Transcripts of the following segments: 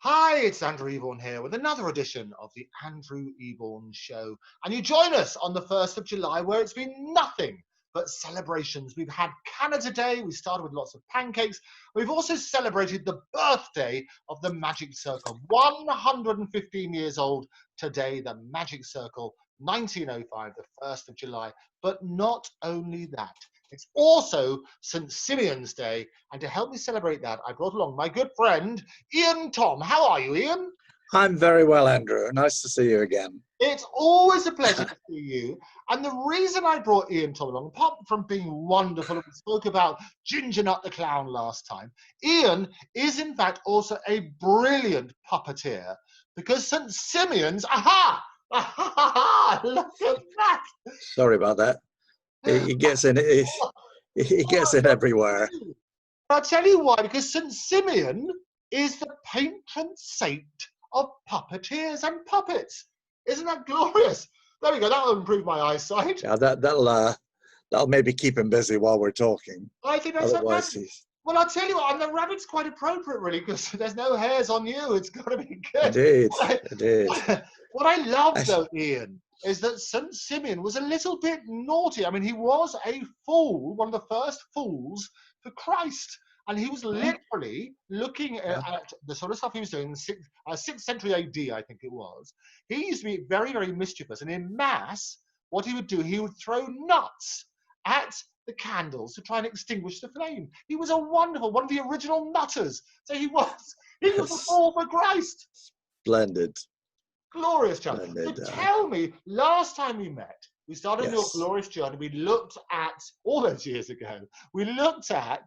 Hi, it's Andrew Eborn here with another edition of the Andrew Eborn Show. And you join us on the 1st of July, where it's been nothing but celebrations. We've had Canada Day, we started with lots of pancakes. We've also celebrated the birthday of the Magic Circle. 115 years old today, the Magic Circle, 1905, the 1st of July. But not only that, it's also St. Simeon's Day, and to help me celebrate that, I brought along my good friend, Ian Thom. How are you, Ian? I'm very well, Andrew. Nice to see you again. It's always a pleasure to see you. And the reason I brought Ian Thom along, apart from being wonderful, and we spoke about Ginger Nut the Clown last time, Ian is in fact also a brilliant puppeteer, because St. Simeon's, aha! Look at that! Sorry about that. He gets in. He gets in everywhere. I'll tell you why, because St. Simeon is the patron saint of puppeteers and puppets. Isn't that glorious? There we go. That'll improve my eyesight. Yeah, that'll maybe keep him busy while we're talking. I think that's Otherwise, fantastic. Well, I'll tell you what, and the rabbit's quite appropriate, really, because there's no hairs on you. It's got to be good. Indeed. What I love, though, Ian, is that St. Simeon was a little bit naughty. I mean, he was a fool, one of the first fools for Christ. And he was literally looking at the sort of stuff he was doing in the 6th century AD, I think it was. He used to be very, very mischievous. And in Mass, what he would do, he would throw nuts at the candles to try and extinguish the flame. He was one of the original nutters. So he was a fool for Christ. Splendid. Glorious chap. So tell me, last time we met, we started your glorious journey. We looked at, all those years ago, we looked at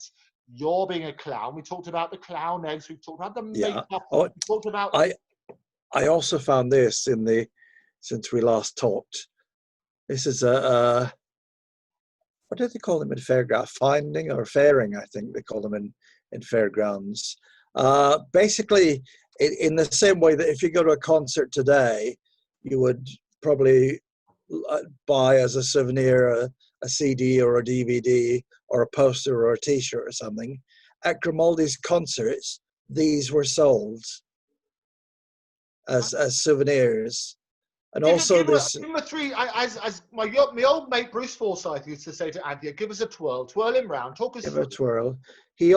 your being a clown. We talked about the clown eggs. We talked about the makeup. We talked about... I also found this since we last talked. This is what do they call them in fairground? Finding or fairing, I think they call them in fairgrounds. Basically, in the same way that if you go to a concert today, you would probably buy as a souvenir a CD or a DVD or a poster or a T-shirt or something. At Grimaldi's concerts, these were sold as souvenirs. And also this... Give him a three, as my old mate Bruce Forsyth used to say to Anthea, give us a twirl him round, talk us through. Give a twirl. They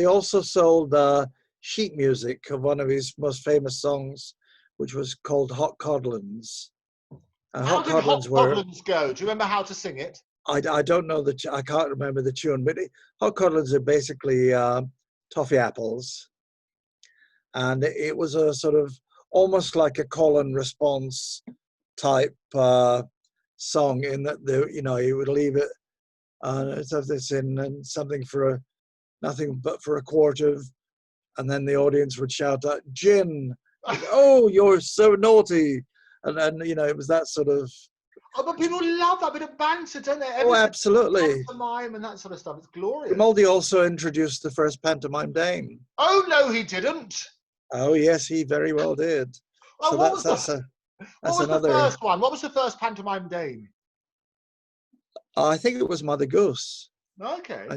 also sold sheet music of one of his most famous songs, which was called Hot Codlins. How did Hot Codlins go? Do you remember how to sing it? I don't know I can't remember the tune, but Hot Codlins are basically toffee apples, and it was a sort of almost like a call and response type song, in that he would leave it this in and something for nothing but for a quart of, and then the audience would shout out gin. Oh, you're so naughty. And it was that sort of... Oh, but people love that bit of banter, don't they? Absolutely. Pantomime and that sort of stuff. It's glorious. Grimaldi also introduced the first pantomime dame. Oh, no, he didn't. Oh, yes, he very well did. Well, what was the first one? What was the first pantomime dame? I think it was Mother Goose. Okay.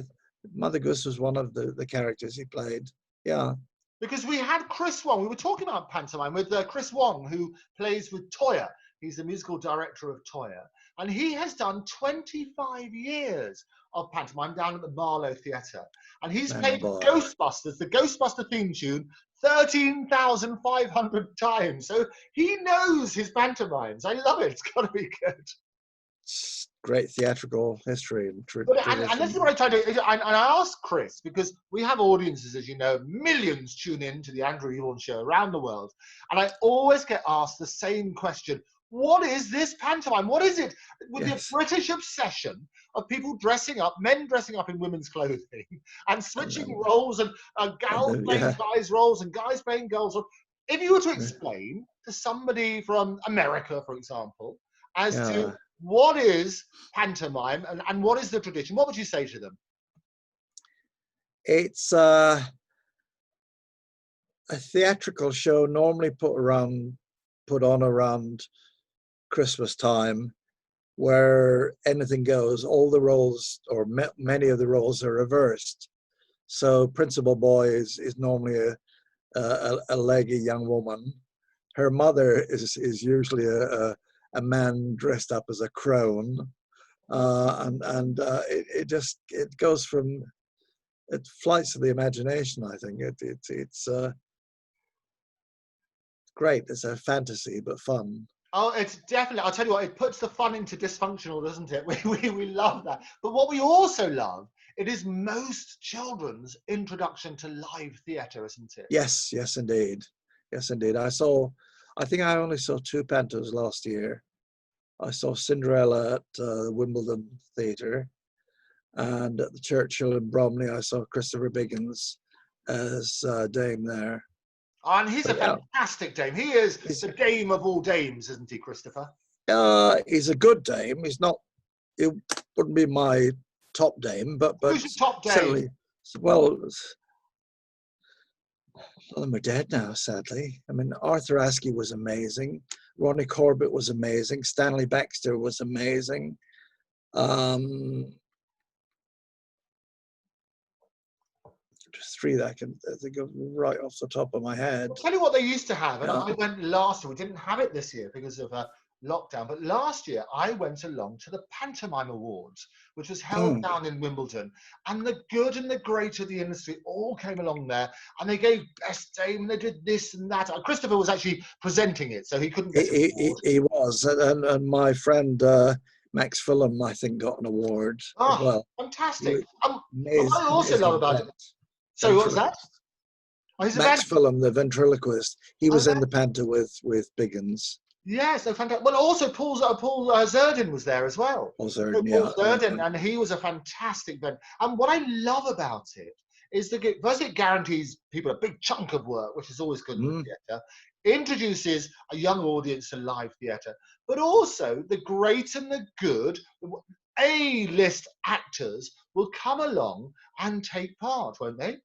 Mother Goose was one of the characters he played. Yeah. Because we had Chris Wong. We were talking about pantomime with Chris Wong, who plays with Toyah. He's the musical director of Toyah. And he has done 25 years of pantomime down at the Marlow Theatre. And he's played Ghostbusters, the Ghostbuster theme tune, 13,500 times. So he knows his pantomimes. I love it. It's got to be good. Great theatrical history and and this is what I try to do. And I asked Chris, because we have audiences, as you know, millions tune in to the Andrew Eborn Show around the world. And I always get asked the same question. What is this pantomime? What is it? With the British obsession of people dressing up, men dressing up in women's clothing and switching roles, and gals playing guys' roles and guys playing girls' roles. If you were to explain to somebody from America, for example, as to what is pantomime and what is the tradition, what would you say to them? It's a theatrical show normally put on around Christmas time, where anything goes. All the roles, or many of the roles, are reversed. So Principal Boy is normally a leggy young woman. Her mother is usually a man dressed up as a crone, and it goes from, it flights of the imagination. I think it's great. It's a fantasy but fun. Oh, it's definitely, I'll tell you what, it puts the fun into dysfunctional, doesn't it? We love that. But what we also love, it is most children's introduction to live theatre, isn't it? Yes, yes, indeed. Yes, indeed. I think I only saw 2 pantos last year. I saw Cinderella at the Wimbledon Theatre, and at the Churchill in Bromley, I saw Christopher Biggins as Dame there. And he's But, a fantastic Dame. He is the Dame of all dames, isn't he, Christopher? He's a good Dame. He's not, it wouldn't be my top Dame, but who's your top Dame? certainly, well, all of them are dead now, sadly. I mean, Arthur Askey was amazing. Ronnie Corbett was amazing. Stanley Baxter was amazing. Just 3 that I can think of right off the top of my head. I'll tell you what they used to have, and Yeah. I went last year. We didn't have it this year because of lockdown, but last year I went along to the Pantomime Awards, which was held down in Wimbledon, and the good and the great of the industry all came along there, and they gave Best Dame, and they did this and that. Christopher was actually presenting it, so he couldn't get an award. He was, and my friend Max Fulham, I think, got an award as well. Fantastic. Amazing, what I also love about it. So what was that? Oh, Max Fulham, the ventriloquist. He was in the panto with Biggins. Yeah, so fantastic. Well, also Paul Zerdin was there as well. Paul Zerdin, Paul Zerdin, and he was a fantastic Ben. And what I love about it is that first it guarantees people a big chunk of work, which is always good in theatre. Introduces a young audience to live theatre, but also the great and the good A-list actors will come along and take part, won't they?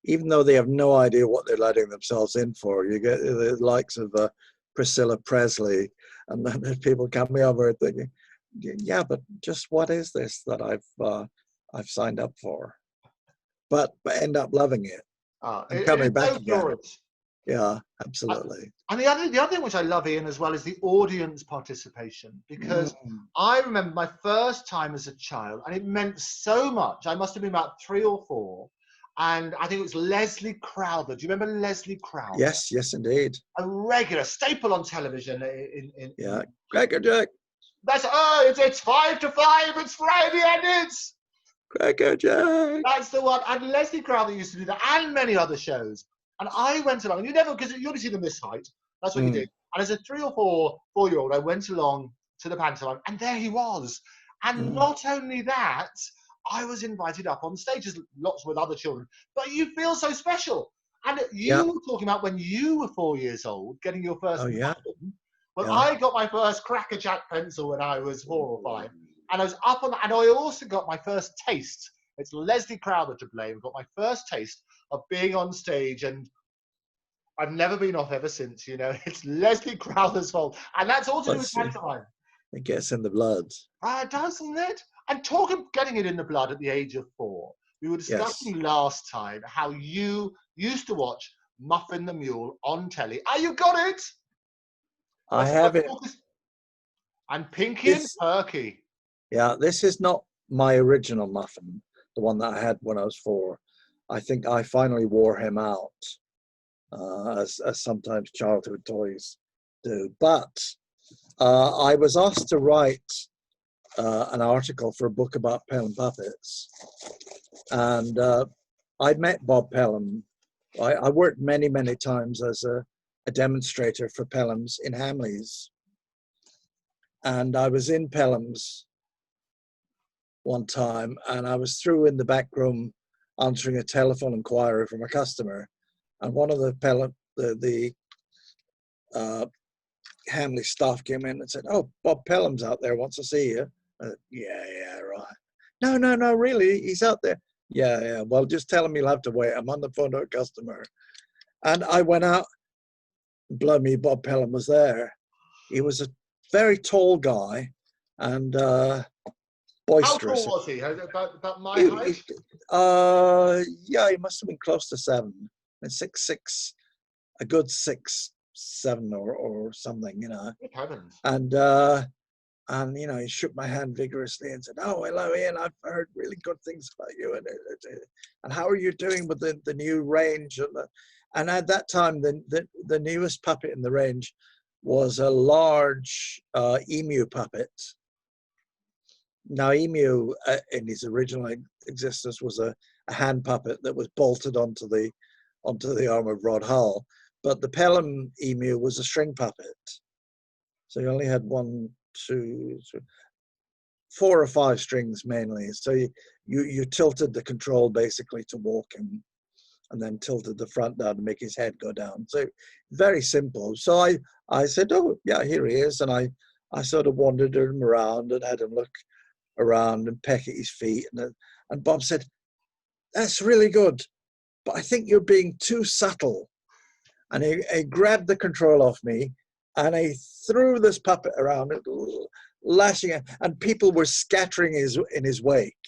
Even though they have no idea what they're letting themselves in for. You get the likes of Priscilla Presley, and then people coming over thinking, yeah, but just what is this that I've signed up for? But end up loving it. And coming back so again. glorious. Yeah, absolutely. And the other thing which I love, Ian, as well, is the audience participation. Because I remember my first time as a child, and it meant so much. I must have been about 3 or 4. And I think it was Leslie Crowther. Do you remember Leslie Crowther? Yes, yes, indeed. A regular staple on television. Yeah, Cracker Jack. That's it's 5 to 5. It's Friday, and it's Cracker Jack. That's the one. And Leslie Crowther used to do that, and many other shows. And I went along. And you never, because you only see them this height. That's what you do. And as a 3 or 4-year-old, I went along to the pantomime, and there he was. And not only that, I was invited up on stage, as lots with other children, but you feel so special. And you were talking about when you were 4 years old, getting your first muffin. Well, I got my first Cracker Jack pencil when I was 4 or 5. And I was up on that, and I also got my first taste. It's Leslie Crowther to blame. Got my first taste of being on stage, and I've never been off ever since, you know. It's Leslie Crowther's fault. And that's all to do with pantomime. It gets in the blood. Doesn't it? And talking getting it in the blood at the age of 4, we were discussing last time how you used to watch Muffin the Mule on telly. You got it? I have it. And Pinky and Perky. Yeah, this is not my original Muffin, the one that I had when I was 4. I think I finally wore him out, as sometimes childhood toys do. But I was asked to write an article for a book about Pelham puppets, and I met Bob Pelham. I worked many times as a demonstrator for Pelham's in Hamleys, and I was in Pelham's one time, and I was through in the back room answering a telephone inquiry from a customer, and one of the Pelham the Hamley staff came in and said, "Oh, Bob Pelham's out there, wants to see you." Yeah, right. No, really, he's out there. Yeah. Well, just tell him he'll have to wait. I'm on the phone to a customer. And I went out. Blow me, Bob Pelham was there. He was a very tall guy and boisterous. How tall was he? About my height? Yeah, he must have been close to 7. And 6'6", a good 6, 7 or something, you know. Good heavens. And you know, he shook my hand vigorously and said, "Oh, hello, Ian. I've heard really good things about you. And how are you doing with the new range?" And at that time, the newest puppet in the range was a large emu puppet. Now, emu in his original existence was a hand puppet that was bolted onto the armored rod hull, but the Pelham emu was a string puppet. So you only had 1, 2, 3, 4 or 5 strings mainly. So you tilted the control basically to walk him, and then tilted the front down to make his head go down. So very simple. So I said, "Oh yeah, here he is," and I sort of wandered him around and had him look around and peck at his feet, and Bob said, "That's really good, but I think you're being too subtle." And he grabbed the control off me, and he threw this puppet around, lashing it, and people were scattering in his wake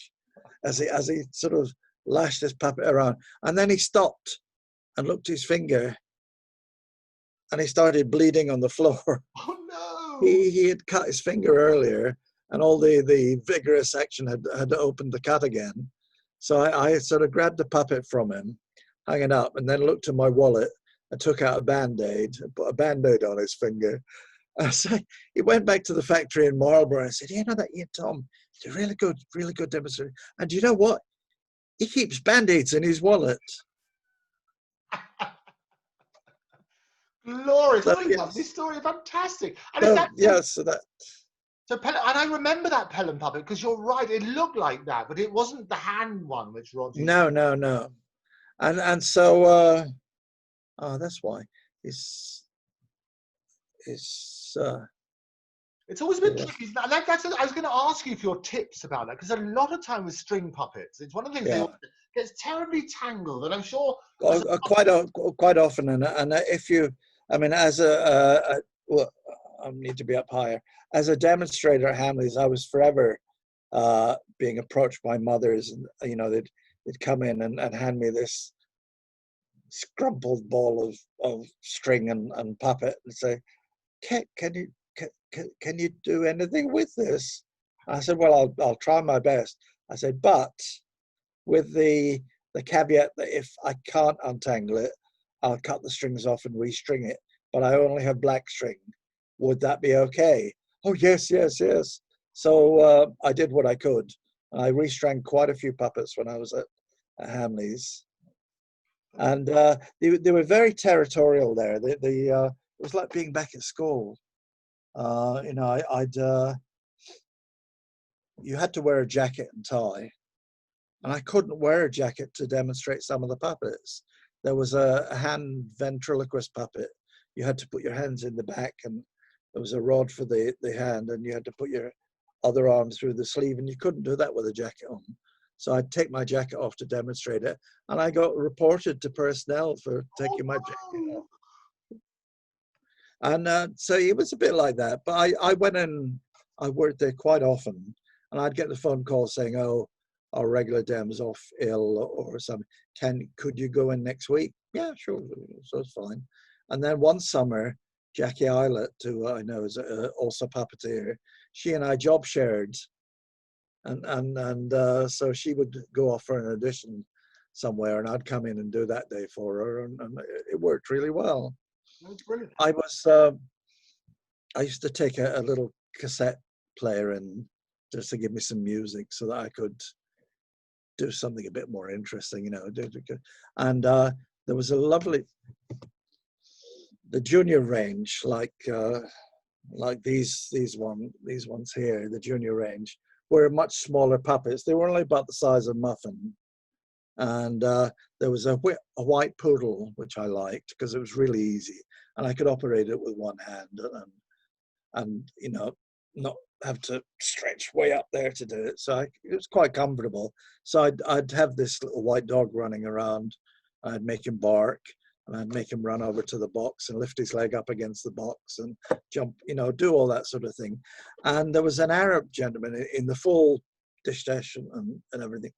as he sort of lashed this puppet around. And then he stopped and looked at his finger, and he started bleeding on the floor. Oh no! He had cut his finger earlier, and all the vigorous action had opened the cut again. So I sort of grabbed the puppet from him, hung it up, and then looked in my wallet and took out a Band-Aid and put a Band-Aid on his finger. So he went back to the factory in Marlborough and said, "You know that Ian Thom, he's a really good demonstrator. And you know what? He keeps Band-Aids in his wallet." Glorious! So, Oh, I love this story. Fantastic. And so, is that yeah, so that. so? And I remember that Pelham puppet because you're right. It looked like that, but it wasn't the hand one which Roger. No. And so that's why it's always been tricky. Like I was going to ask you for your tips about that because a lot of time with string puppets, it's one of the things yeah. that gets terribly tangled, and I'm sure Quite often, and if you, I mean, as well, I need to be up higher. As a demonstrator at Hamleys, I was forever being approached by mothers, and you know, they'd come in and hand me this scrumpled ball of string and puppet and say, can you do anything with this? I said, "Well, I'll try my best." I said, "But with the caveat that if I can't untangle it, I'll cut the strings off and restring it, but I only have black string. Would that be okay?" "Oh, yes." So I did what I could. I restrung quite a few puppets when I was at Hamleys. And they were very territorial there. It was like being back at school. You know, you had to wear a jacket and tie, and I couldn't wear a jacket to demonstrate some of the puppets. There was a hand ventriloquist puppet. You had to put your hands in the back, and there was a rod for the hand, and you had to put your other arm through the sleeve, and you couldn't do that with a jacket on. So I'd take my jacket off to demonstrate it, and I got reported to personnel for taking my jacket off. And so it was a bit like that. But I went in, I worked there quite often, and I'd get the phone call saying, "Oh, our regular dem's off ill or something. Could you go in next week?" "Yeah, sure." So it's fine. And then one summer, Jackie Eilert, who I know is also puppeteer, she and I job shared. And so she would go off for an audition somewhere, and I'd come in and do that day for her, and it worked really well. That's brilliant. I used to take a little cassette player in just to give me some music so that I could do something a bit more interesting, you know. And there was a lovely, the junior range, like these ones here, the junior range, were much smaller puppets. They were only about the size of Muffin. And there was a white poodle, which I liked because it was really easy, and I could operate it with one hand, and you know, not have to stretch way up there to do it. So it was quite comfortable. So I'd have this little white dog running around. I'd make him bark, and I'd make him run over to the box and lift his leg up against the box and jump, you know, do all that sort of thing. And there was an Arab gentleman in the full dish and everything.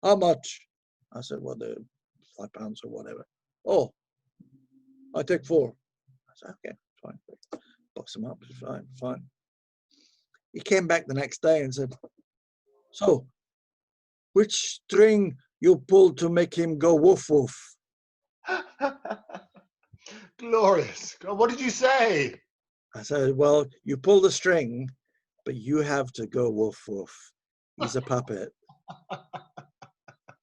"How much?" I said, "Well, the £5 or whatever." "Oh, I take 4. I said, okay, fine. Box them up, fine, fine. He came back the next day and said, so, which string you pulled to make him go woof woof? Glorious. God, what did you say? I said, well, you pull the string, but you have to go woof woof. He's a puppet.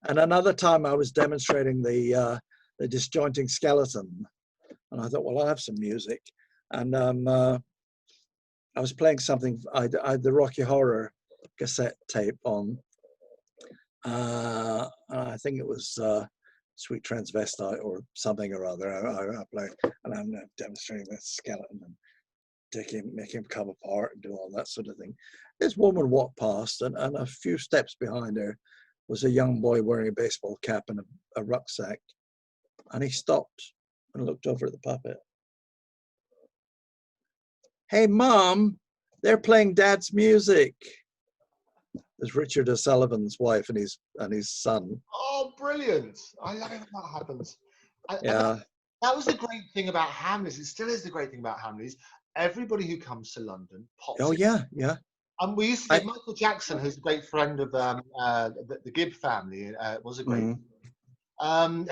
And another time I was demonstrating the disjointing skeleton. And I thought, well, I'll have some music. And I was playing something, I had the Rocky Horror cassette tape on. I think it was Sweet Transvestite or something or other. I play, and I'm demonstrating this skeleton and make him come apart and do all that sort of thing. This woman walked past, and a few steps behind her was a young boy wearing a baseball cap and a rucksack. And he stopped and looked over at the puppet. Hey, Mom, they're playing Dad's music. There's Richard O'Sullivan's wife and his son. Oh, brilliant. I love it when that happens. Yeah. That was the great thing about Hamleys. It still is the great thing about Hamleys. Everybody who comes to London pops in. Yeah, yeah. And we used to get Michael Jackson, who's a great friend of the Gibb family, was a great.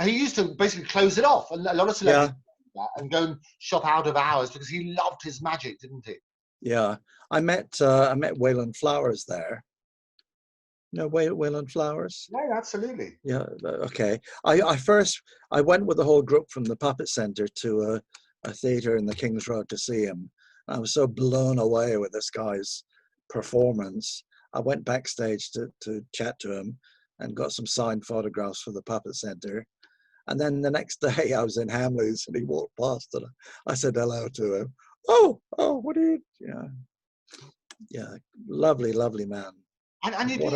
He used to basically close it off, and a lot of celebrities did that, and go and shop out of hours because he loved his magic, didn't he? Yeah, I met Wayland Flowers there. You know Wayland Flowers? Yeah, absolutely. Yeah, okay. I went with the whole group from the Puppet Centre to a theatre in the King's Road to see him. I was so blown away with this guy's performance. I went backstage to chat to him and got some signed photographs for the Puppet Centre. And then the next day I was in Hamleys and he walked past and I said hello to him. Oh, what are you? Yeah, lovely, lovely man. And you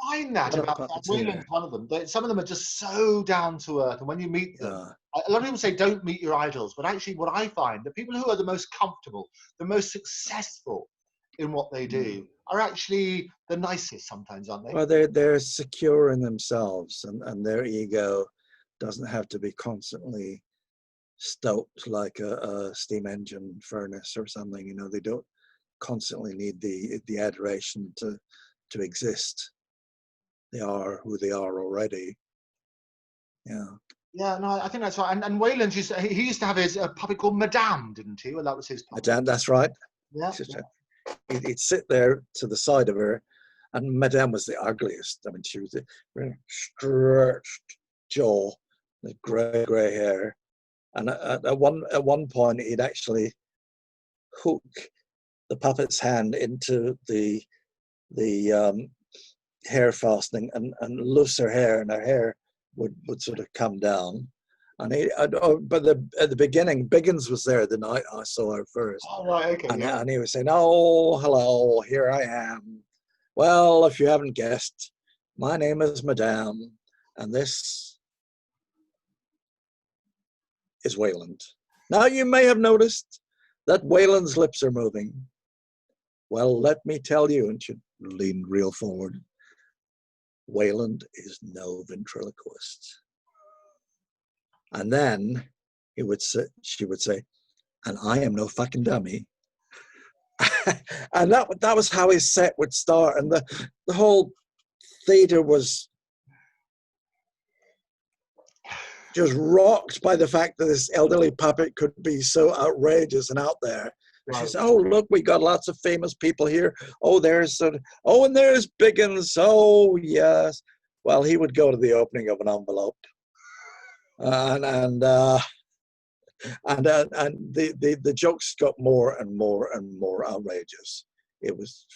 find that about Wayland's one of them. Some of them are just so down to earth, and when you meet them, a lot of people say don't meet your idols, but actually what I find, the people who are the most comfortable, the most successful in what they do are actually the nicest sometimes, aren't they? Well, they're secure in themselves, and their ego doesn't have to be constantly stoked like a steam engine furnace or something. You know, they don't constantly need the adoration to exist. They are who they are already. Yeah. Yeah, no, I think that's right. And Wayland he used to have his puppet called Madame, didn't he? Well, that was his puppet. Madame, that's right. Yeah. He'd sit there to the side of her, and Madame was the ugliest. I mean, she was a very stretched jaw, the grey hair, and at one point he'd actually hook the puppet's hand into the hair fastening and loose her hair, and her hair would sort of come down. And at the beginning, Biggins was there the night I saw her first. Oh, right, okay. And he was saying, "Oh, hello, here I am. Well, if you haven't guessed, my name is Madame, and this is Wayland." Now you may have noticed that Wayland's lips are moving. Well, let me tell you, and she leaned real forward, Wayland is no ventriloquist. And then she would say, and I am no fucking dummy. And that was how his set would start. And the whole theatre was just rocked by the fact that this elderly puppet could be so outrageous and out there. Right. She said, "Oh, look, we got lots of famous people here. Oh, and there's Biggins. Oh, yes." Well, he would go to the opening of an envelope, and the jokes got more and more and more outrageous. It was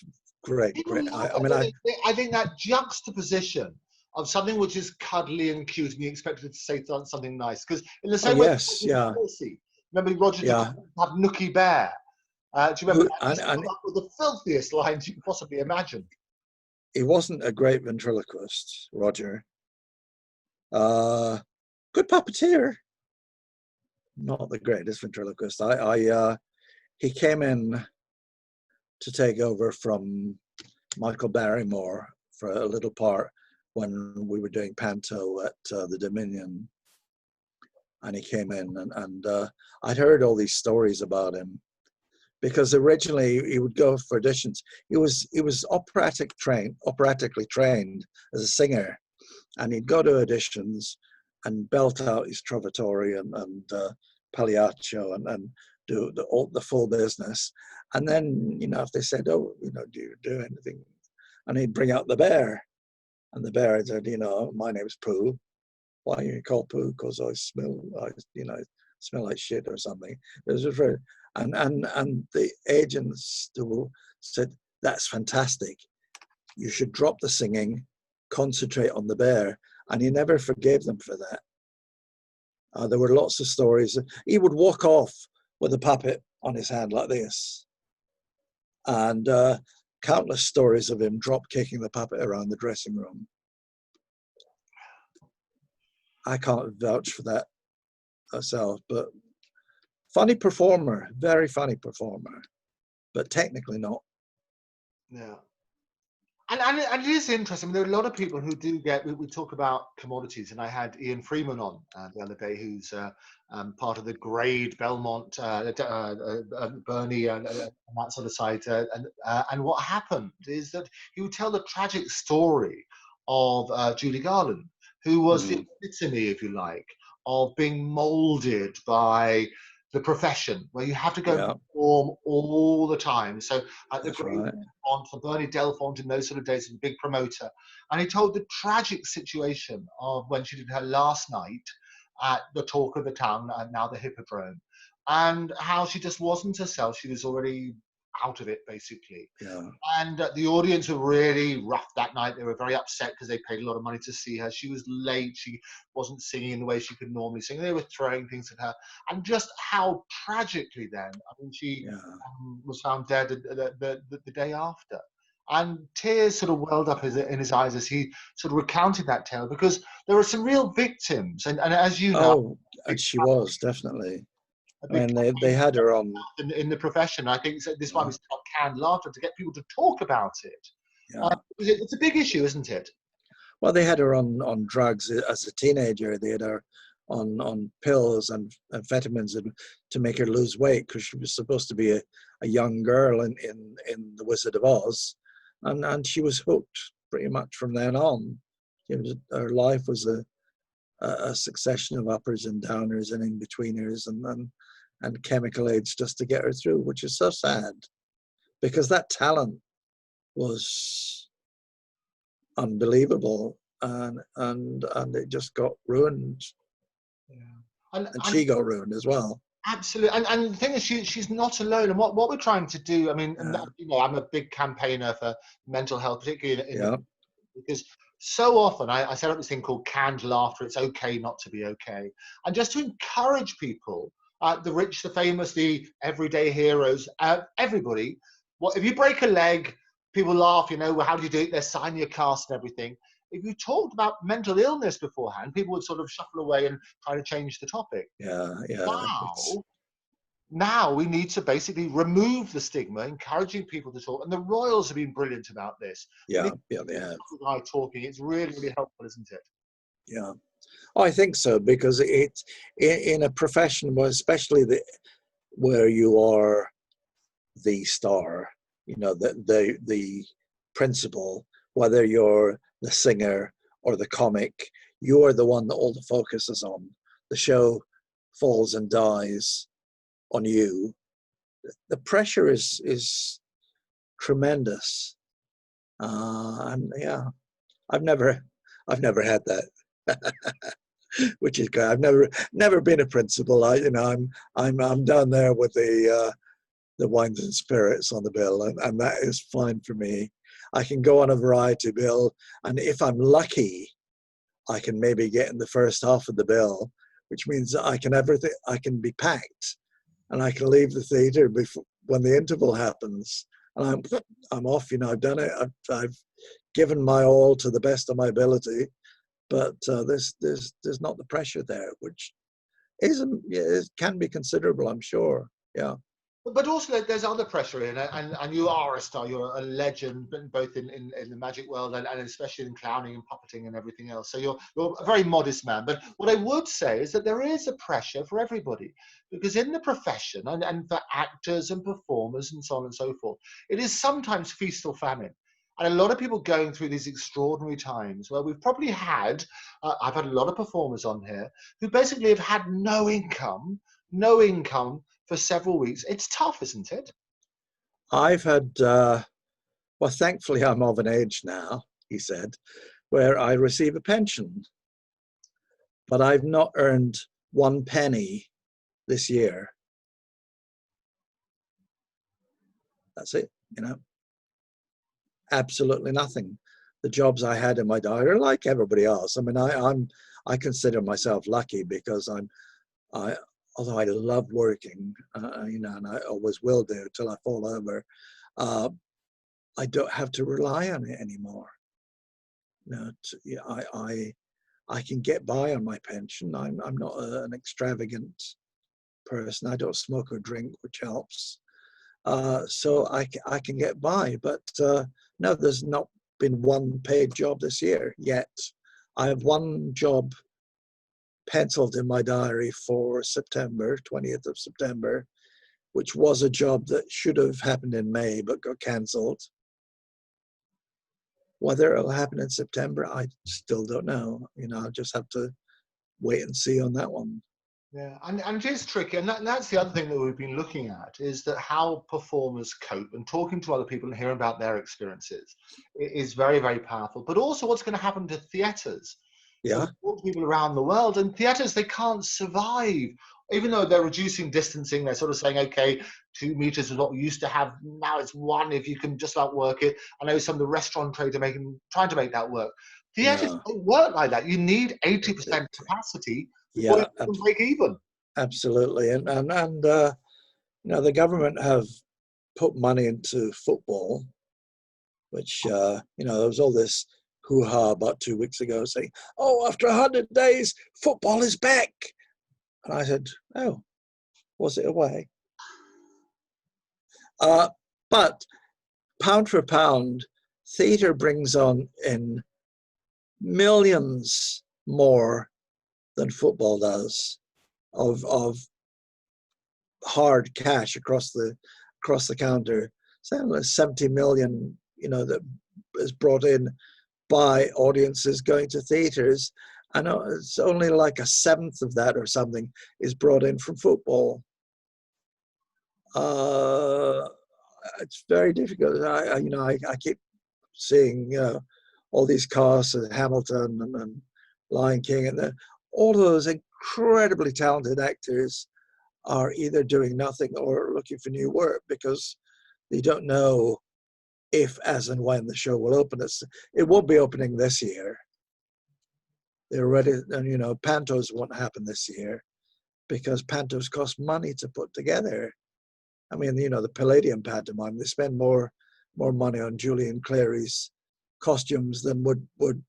great. I think that juxtaposition of something which is cuddly and cute, and you expected to say something nice, because in the same way, remember Roger did have Nookie Bear. Do you remember that? And up with the filthiest lines you can possibly imagine. He wasn't a great ventriloquist, Roger. Good puppeteer. Not the greatest ventriloquist. He came in to take over from Michael Barrymore for a little part when we were doing Panto at the Dominion. and he came in, and I'd heard all these stories about him, because originally he would go for auditions. He was operatically trained as a singer, and he'd go to auditions and belt out his Trovatore and Pagliaccio and do the full business. And then, if they said, "Oh, do you do anything?" and he'd bring out the bear, and the bear said, "My name's Pooh. Why are you called Pooh? Because I smell like shit or something." It was very, and the agents said, "That's fantastic. You should drop the singing, concentrate on the bear." And he never forgave them for that. There were lots of stories. He would walk off with a puppet on his hand like this, and countless stories of him drop kicking the puppet around the dressing room. I can't vouch for that myself, but funny performer, very funny performer, but technically not. Yeah. And it is interesting. I mean, there are a lot of people who do we talk about commodities, and I had Ian Freeman on the other day, who's part of the Grade, Belmont, Bernie, and that sort of side. And what happened is that he would tell the tragic story of Julie Garland, who was the epitome, if you like, of being molded by the profession, where you have to go perform all the time. So at the Great for Bernie Delfont in those sort of days, was a big promoter. And he told the tragic situation of when she did her last night at the talk of the town, and now the Hippodrome, and how she just wasn't herself. She was already out of it, basically. Yeah. And the audience were really rough that night. They were very upset because they paid a lot of money to see her. She was late. She wasn't singing in the way she could normally sing. They were throwing things at her. And just how tragically then, I mean, she was found dead the day after. And tears sort of welled up in his eyes as he sort of recounted that tale, because there were some real victims. And as you know... and she was, definitely. I mean, they had her on in the profession. I think this is why we start canned laughter, to get people to talk about it. Yeah. It's a big issue, isn't it? Well, they had her on drugs as a teenager. They had her on pills and amphetamines to make her lose weight, because she was supposed to be a young girl in The Wizard of Oz, and she was hooked pretty much from then on. Her life was a succession of uppers and downers and in-betweeners and chemical aids just to get her through, which is so sad, because that talent was unbelievable, and it just got ruined. Yeah. And she got ruined as well. Absolutely. And the thing is, she's not alone. And what we're trying to do, I mean, I'm a big campaigner for mental health, particularly because so often I set up this thing called canned laughter. It's okay not to be okay. And just to encourage people, the rich, the famous, the everyday heroes, everybody, if you break a leg, people laugh, how do you do it? They're signing your cast and everything. If you talked about mental illness beforehand, people would sort of shuffle away and try to change the topic. Now we need to basically remove the stigma, encouraging people to talk. And the Royals have been brilliant about this. They have. Guy talking, it's really, really helpful, isn't it? Yeah. I think so, because it's in a profession where, especially where you are the star, the principal, whether you're the singer or the comic, you are the one that all the focus is on. The show falls and dies on you. The pressure is tremendous, and I've never had that. Which is good. I've never been a principal. I'm down there with the wines and spirits on the bill, and that is fine for me. I can go on a variety bill, and if I'm lucky, I can maybe get in the first half of the bill, which means that I can be packed, and I can leave the theatre when the interval happens, and I'm off. I've done it. I've given my all to the best of my ability. But there's not the pressure there, which it can be considerable, I'm sure. Yeah. But also there's other pressure in it, and you are a star, you're a legend, both in the magic world and especially in clowning and puppeting and everything else. So you're a very modest man. But what I would say is that there is a pressure for everybody, because in the profession and for actors and performers and so on and so forth, it is sometimes feast or famine. And a lot of people going through these extraordinary times where we've probably had, I've had a lot of performers on here who basically have had no income for several weeks. It's tough, isn't it? I've had, well, thankfully I'm of an age now, he said, where I receive a pension, but I've not earned one penny this year. That's it, you know, absolutely nothing. The jobs I had in my diary are like everybody else. I mean, I consider myself lucky because although I love working, you know, and I always will do till I fall over, I don't have to rely on it anymore. You know, I can get by on my pension. I'm not an extravagant person. I don't smoke or drink, which helps. So I can get by. But no, there's not been one paid job this year yet. I have one job penciled in my diary for September, 20th of September, which was a job that should have happened in May but got cancelled. Whether it'll happen in September, I still don't know. You know, I'll just have to wait and see on that one. Yeah, and it is tricky, and that's the other thing that we've been looking at, is that how performers cope, and talking to other people and hearing about their experiences is very, very powerful. But also what's going to happen to theatres. So we Yeah, talk to people around the world, and theatres, they can't survive. Even though they're reducing distancing, they're sort of saying, okay, 2 meters is what we used to have, now it's one, if you can just about work it. I know some of the restaurant trades are trying to make that work. Theatres yeah, don't work like that. You need 80% capacity before you yeah, can break even. absolutely. And you know, the government have put money into football, which you know, there was all this hoo-ha about 2 weeks ago saying, "Oh, after 100 days, football is back." And I said, "Oh, was it away?" But pound for pound, theatre brings on in millions more than football does of hard cash across the counter. So 70 million, you know, that is brought in by audiences going to theatres. I know it's only like a seventh of that or something is brought in from football. It's very difficult. You know, I keep seeing, you know, all these casts of Hamilton and Lion King, and all of those incredibly talented actors are either doing nothing or looking for new work because they don't know if, as and when the show will open. It won't be opening this year. They're ready, and you know, pantos won't happen this year because pantos cost money to put together. I mean, you know, the Palladium pantomime, they spend more money on Julian Clary's costumes than would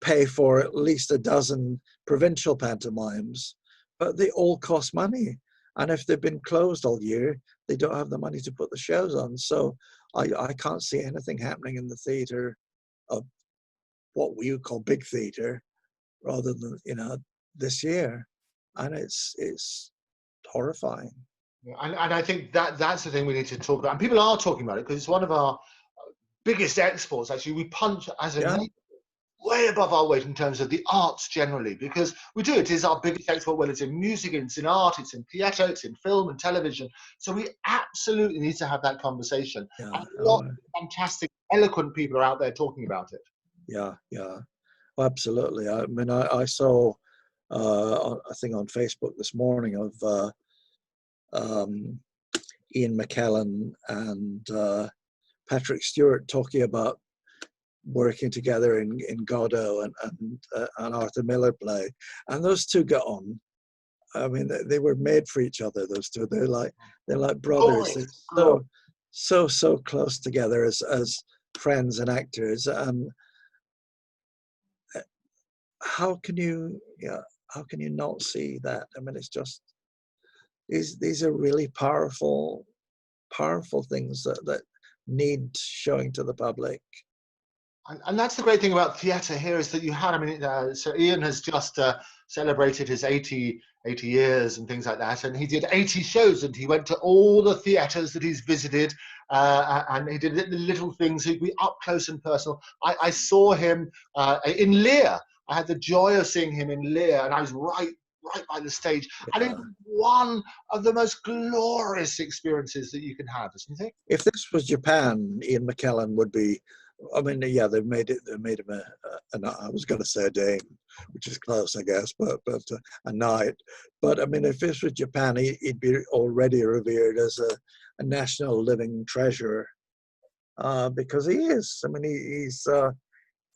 pay for at least a dozen provincial pantomimes, but they all cost money. And if they've been closed all year, they don't have the money to put the shows on. So I can't see anything happening in the theatre of what we would call big theatre rather than, you know, this year. And it's horrifying. And I think that's the thing we need to talk about. And people are talking about it because it's one of our biggest exports. Actually, we punch as a Yeah, nation way above our weight in terms of the arts generally, because we do. It is our biggest export, whether it's in music, it's in art, it's in theatre, it's in film and television. So we absolutely need to have that conversation. yeah, And a lot of fantastic, eloquent people are out there talking about it. yeah, yeah. Absolutely. I mean, I saw a thing on Facebook this morning of um, Ian McKellen and Patrick Stewart talking about working together in Godot and an Arthur Miller play, and those two got on. I mean, they were made for each other. Those two, they're like brothers. Glorious, They're glorious. so close together as friends and actors. And how can you, yeah, how can you not see that? I mean, it's just, these are really powerful things that need showing to the public. And that's the great thing about theatre here, is that you had, I mean, so Ian has just celebrated his 80 years and things like that, and he did 80 shows, and he went to all the theatres that he's visited, and he did the little things, he'd be up close and personal. I saw him in Lear. I had the joy of seeing him in Lear, and I was right by the stage. Yeah. And it was one of the most glorious experiences that you can have, isn't it? If this was Japan, Ian McKellen would be, I mean, yeah, they made him I was going to say a dame, which is close, I guess, but a knight. But I mean, if this was Japan, he'd be already revered as a national living treasure, because he is. I mean, he's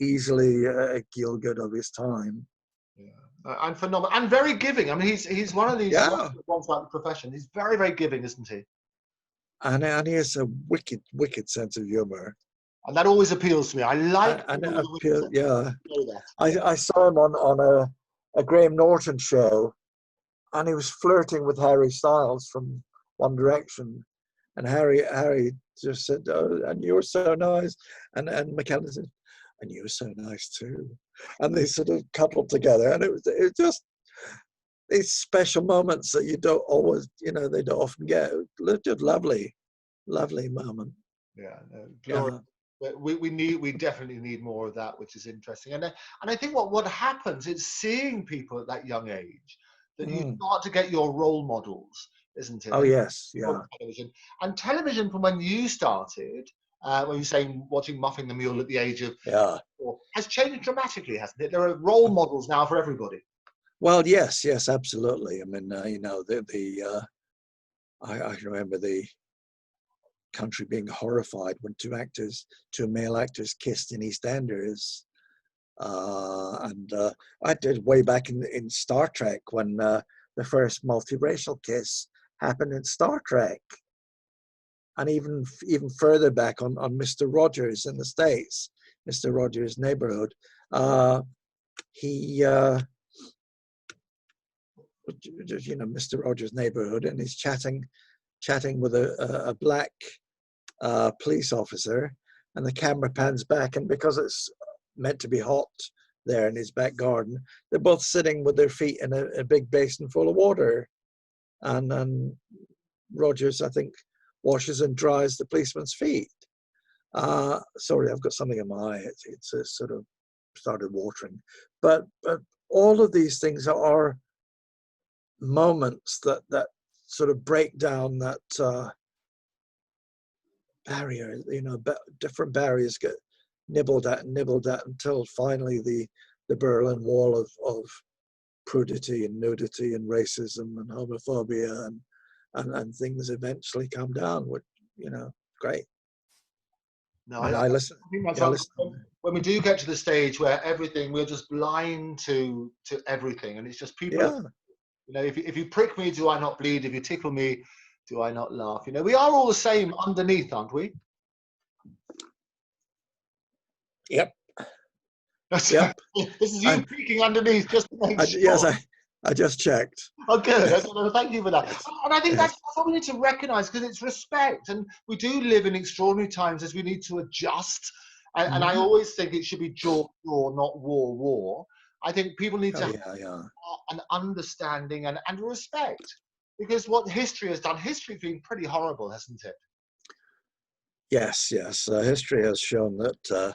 easily a Gielgud of his time. Yeah. And phenomenal, and very giving. I mean, he's one of these ones about the profession. He's very, very giving, isn't he? And he has a wicked sense of humour. And that always appeals to me. I like. Yeah. I saw him on a Graham Norton show, and he was flirting with Harry Styles from One Direction, and Harry just said, "Oh, and you were so nice," and McKellen said, "And you were so nice too," and they sort of coupled together, and it was just these special moments that you don't always, they don't often get. Just lovely moment. Yeah, glorious. We definitely need more of that, which is interesting. And I think what happens is seeing people at that young age that you start to get your role models, isn't it? Oh yes, yeah. Television from when you started, when you were saying watching Muffin the Mule at the age of 4, has changed dramatically, hasn't it? There are role models now for everybody. Well, yes, absolutely. I mean, I remember the country being horrified when two male actors kissed in EastEnders, and I did way back in Star Trek when the first multiracial kiss happened in Star Trek, and even further back on Mr. Rogers in the States, Mr. Rogers' Neighborhood. Mr. Rogers' Neighborhood, and he's chatting with a black police officer, and the camera pans back, and because it's meant to be hot there in his back garden, they're both sitting with their feet in a big basin full of water, and Rogers, I think, washes and dries the policeman's feet. Sorry, I've got something in my eye. It's sort of started watering, but all of these things are moments that sort of break down that barrier. Different barriers get nibbled at until finally the Berlin Wall of crudity and nudity and racism and homophobia and things eventually come down, which great. No, I listen. When we do get to the stage where we're just blind to everything, and it's just people. Yeah. If you prick me, do I not bleed? If you tickle me, do I not laugh? We are all the same underneath, aren't we? Yep. Yep. This is you peeking underneath, just to make sure. Yes, I just checked. Oh, good. Thank you for that. And I think that's what we need to recognise, because it's respect. And we do live in extraordinary times as we need to adjust. And I always think it should be jaw, not war. I think people need to have an understanding and respect. Because what history has done, history's been pretty horrible, hasn't it? Yes. History has shown that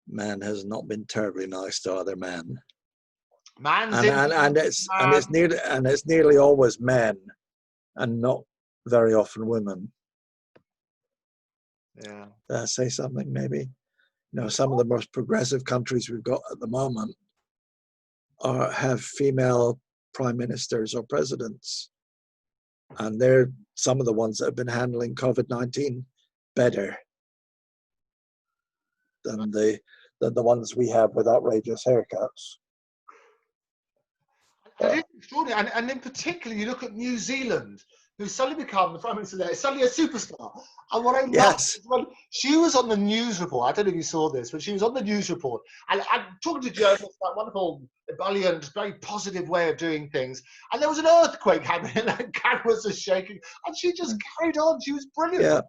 man has not been terribly nice to other men. It's nearly always men, and not very often women. Yeah. Did I say something? Maybe. Some of the most progressive countries we've got at the moment have female prime ministers or presidents, and they're some of the ones that have been handling COVID-19 better than the ones we have with outrageous haircuts. It is extraordinary, and in particular, you look at New Zealand. who's suddenly become the Prime Minister there, is suddenly a superstar. And what I love Yes. is when she was on the news report, I don't know if you saw this, but she was on the news report and talking to journalists, that wonderful, ebullient, very positive way of doing things. And there was an earthquake happening and cameras are shaking. And she just carried on. She was brilliant. Yeah.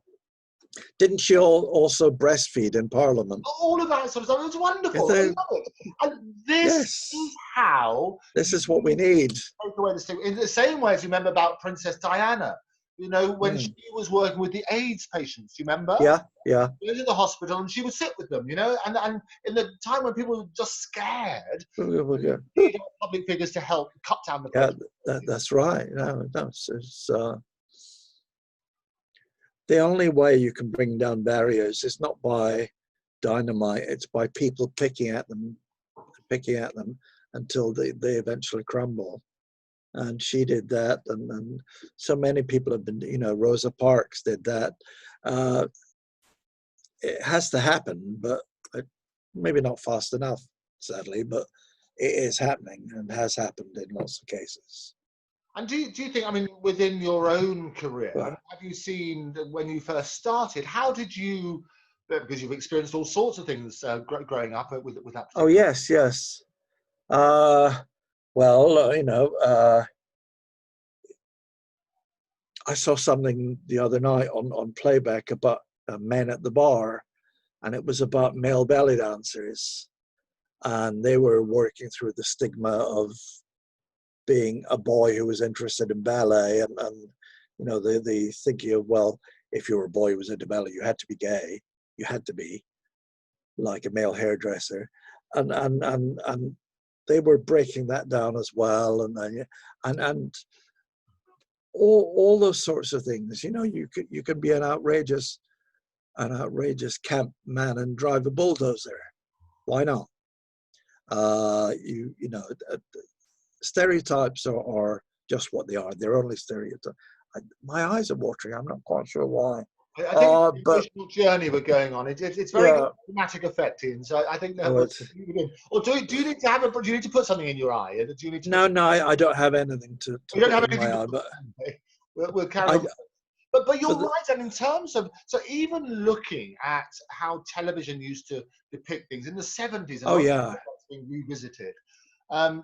Didn't she also breastfeed in Parliament? All of that sort of stuff. It was wonderful. I love it. And this is how... This is what we need. Take away the in the same way as you remember about Princess Diana. You know, when she was working with the AIDS patients, you remember? Yeah, yeah. She was in the hospital and she would sit with them, you know, and in the time when people were just scared, you need public figures to help cut down the pressure. Yeah, that's right. No, it's the only way you can bring down barriers is not by dynamite, it's by people picking at them until they eventually crumble. And she did that, and so many people have been, you know, Rosa Parks did that. It has to happen, but maybe not fast enough, sadly, but it is happening and has happened in lots of cases. And do you think, I mean, within your own career, have you seen when you first started, how did you, because you've experienced all sorts of things growing up with that? Oh, yes. Well, you know, I saw something the other night on playback about men at the bar, and it was about male belly dancers, and they were working through the stigma of being a boy who was interested in ballet, and you know, the thinking of, well, if you were a boy who was into ballet, you had to be gay, you had to be like a male hairdresser, and they were breaking that down as well, and all those sorts of things. You know, you could be an outrageous camp man and drive a bulldozer. Why not? You know, stereotypes are just what they are. They're only stereotypes. My eyes are watering. I'm not quite sure why. I think the emotional journey we're going on, it's very dramatic effect, Ian. So I think that or do you need to have do you need to put something in your eye? Do you need to no, I don't have anything to you don't have in anything my eye, but we'll carry on. But you're right, and in terms of, so even looking at how television used to depict things in the 70s, and that's being revisited.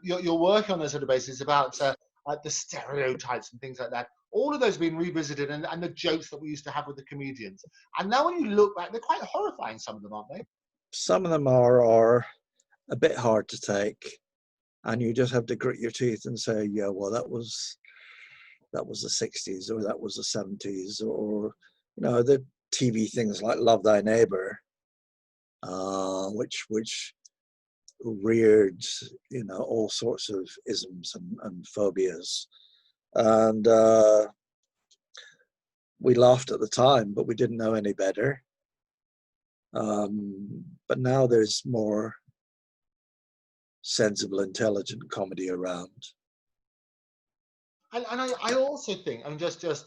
You're working on a sort of basis about the stereotypes and things like that. All of those have been revisited, and the jokes that we used to have with the comedians. And now when you look back, they're quite horrifying, some of them, aren't they? Some of them are a bit hard to take, and you just have to grit your teeth and say, yeah, well, that was the 60s, or that was the 70s, or, you know, the TV things like Love Thy Neighbor, which reared, you know, all sorts of isms and phobias. And we laughed at the time, but we didn't know any better. But now there's more sensible, intelligent comedy around. And I also think, I mean,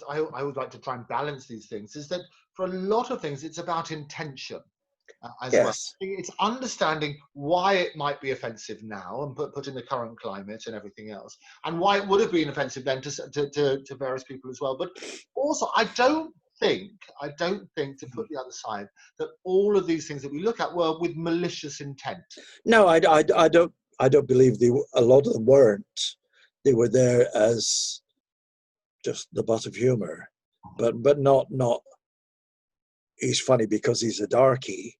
I would like to try and balance these things, is that for a lot of things, it's about intention as well. It's understanding why it might be offensive now and put in the current climate and everything else, and why it would have been offensive then to various people as well. But also, I don't think, to put the other side, that all of these things that we look at were with malicious intent. No, I don't believe a lot of them weren't. They were there as just the butt of humor, but not he's funny because he's a darkie.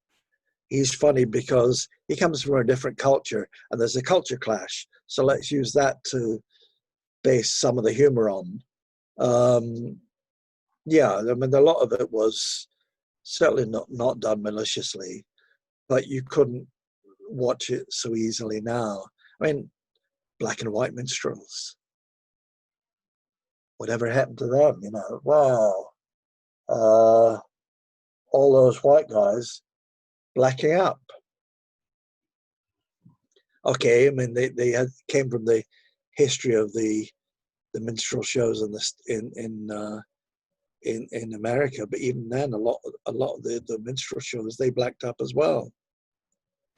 He's funny because he comes from a different culture, and there's a culture clash. So let's use that to base some of the humor on. Yeah, I mean, a lot of it was certainly not done maliciously, but you couldn't watch it so easily now. I mean, black and white minstrels. Whatever happened to them, you know? Wow. All those white guys blacking up. Okay, I mean, they came from the history of the minstrel shows in America, but even then, a lot of the minstrel shows, they blacked up as well.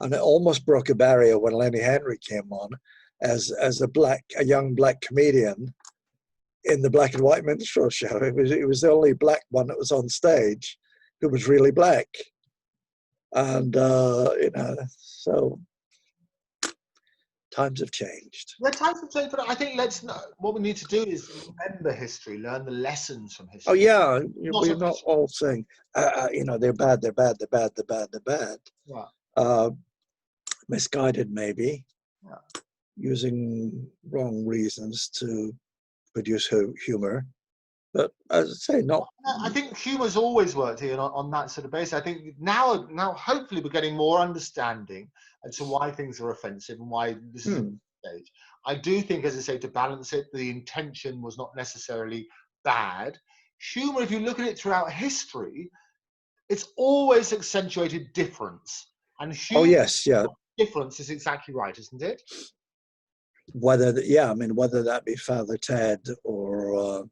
And it almost broke a barrier when Lenny Henry came on as a young black comedian in the black and white minstrel show. It was the only black one that was on stage who was really black. And, you know, so times have changed. The times have changed, but I think what we need to do is remember history, learn the lessons from history. Oh, yeah, Not we're not all saying, you know, they're bad, they're bad, they're bad, they're bad, they're bad. Yeah. Misguided, maybe. Yeah. Using wrong reasons to produce humor. But as I say, not. I think humour's always worked here on that sort of basis. I think now hopefully we're getting more understanding as to why things are offensive and why this is a stage. I do think, as I say, to balance it, the intention was not necessarily bad. Humour, if you look at it throughout history, it's always accentuated difference. And humour, oh yes, yeah, difference is exactly right, isn't it? Whether that be Father Ted or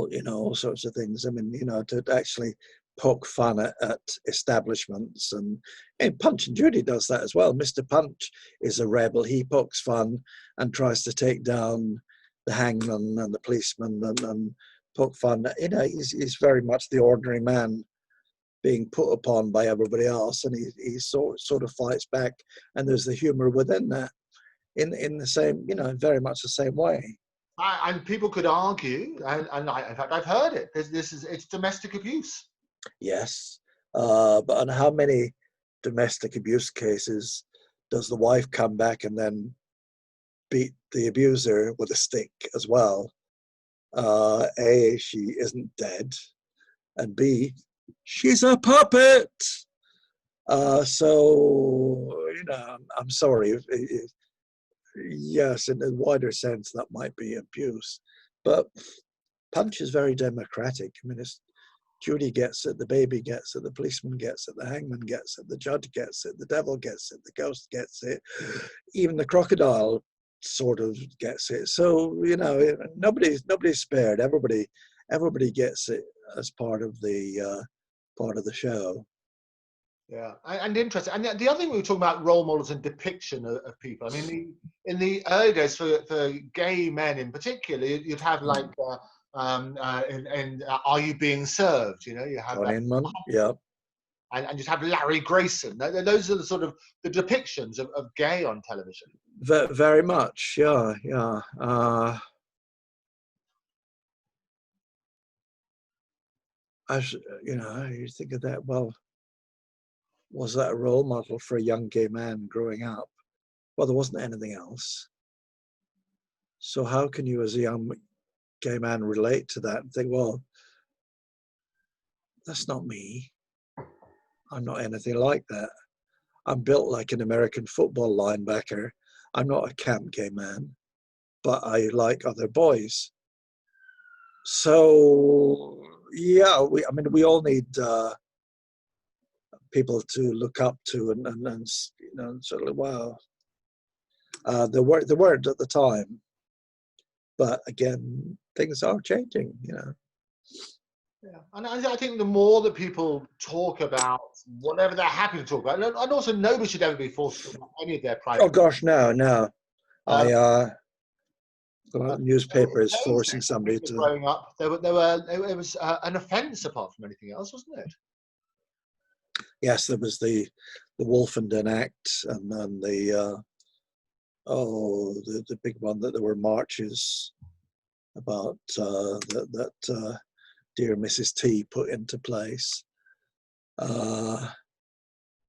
you know, all sorts of things. I mean, you know, to actually poke fun at establishments, and Punch and Judy does that as well. Mr. Punch is a rebel. He pokes fun and tries to take down the hangman and the policeman and poke fun. You know, he's very much the ordinary man being put upon by everybody else, and he sort of fights back. And there's the humor within that, in the same, you know, very much the same way. And people could argue, and in fact, I've heard it. It's domestic abuse. Yes, but on how many domestic abuse cases does the wife come back and then beat the abuser with a stick as well? A, she isn't dead, and B, she's a puppet. So, you know, I'm sorry. Yes, in a wider sense, that might be abuse. But Punch is very democratic. I mean, Judy gets it, the baby gets it, the policeman gets it, the hangman gets it, the judge gets it, the devil gets it, the ghost gets it, even the crocodile sort of gets it. So, you know, nobody's spared. Everybody gets it as part of the show. Yeah, and interesting. And the other thing we were talking about, role models and depiction of people. I mean, in the early days, for gay men in particular, you'd have like, Are You Being Served? You know, you have Inman, yeah, and you'd have Larry Grayson. Those are the sort of the depictions of gay on television. Very much, yeah. You know, you think of that. Well, was that a role model for a young gay man growing up? Well, there wasn't anything else. So how can you, as a young gay man, relate to that and think, well, that's not me. I'm not anything like that. I'm built like an American football linebacker. I'm not a camp gay man, but I like other boys. So, yeah, we all need people to look up to and you know, sort of, wow. There weren't at the time, but again, things are changing, you know. Yeah, and I think the more that people talk about whatever they're happy to talk about, and also nobody should ever be forced to talk about any of their private. Oh gosh, no. Newspaper is forcing somebody to. Growing up, it was an offence apart from anything else, wasn't it? Yes, there was the Wolfenden Act, and then the big one that there were marches about that dear Mrs. T put into place. Yeah,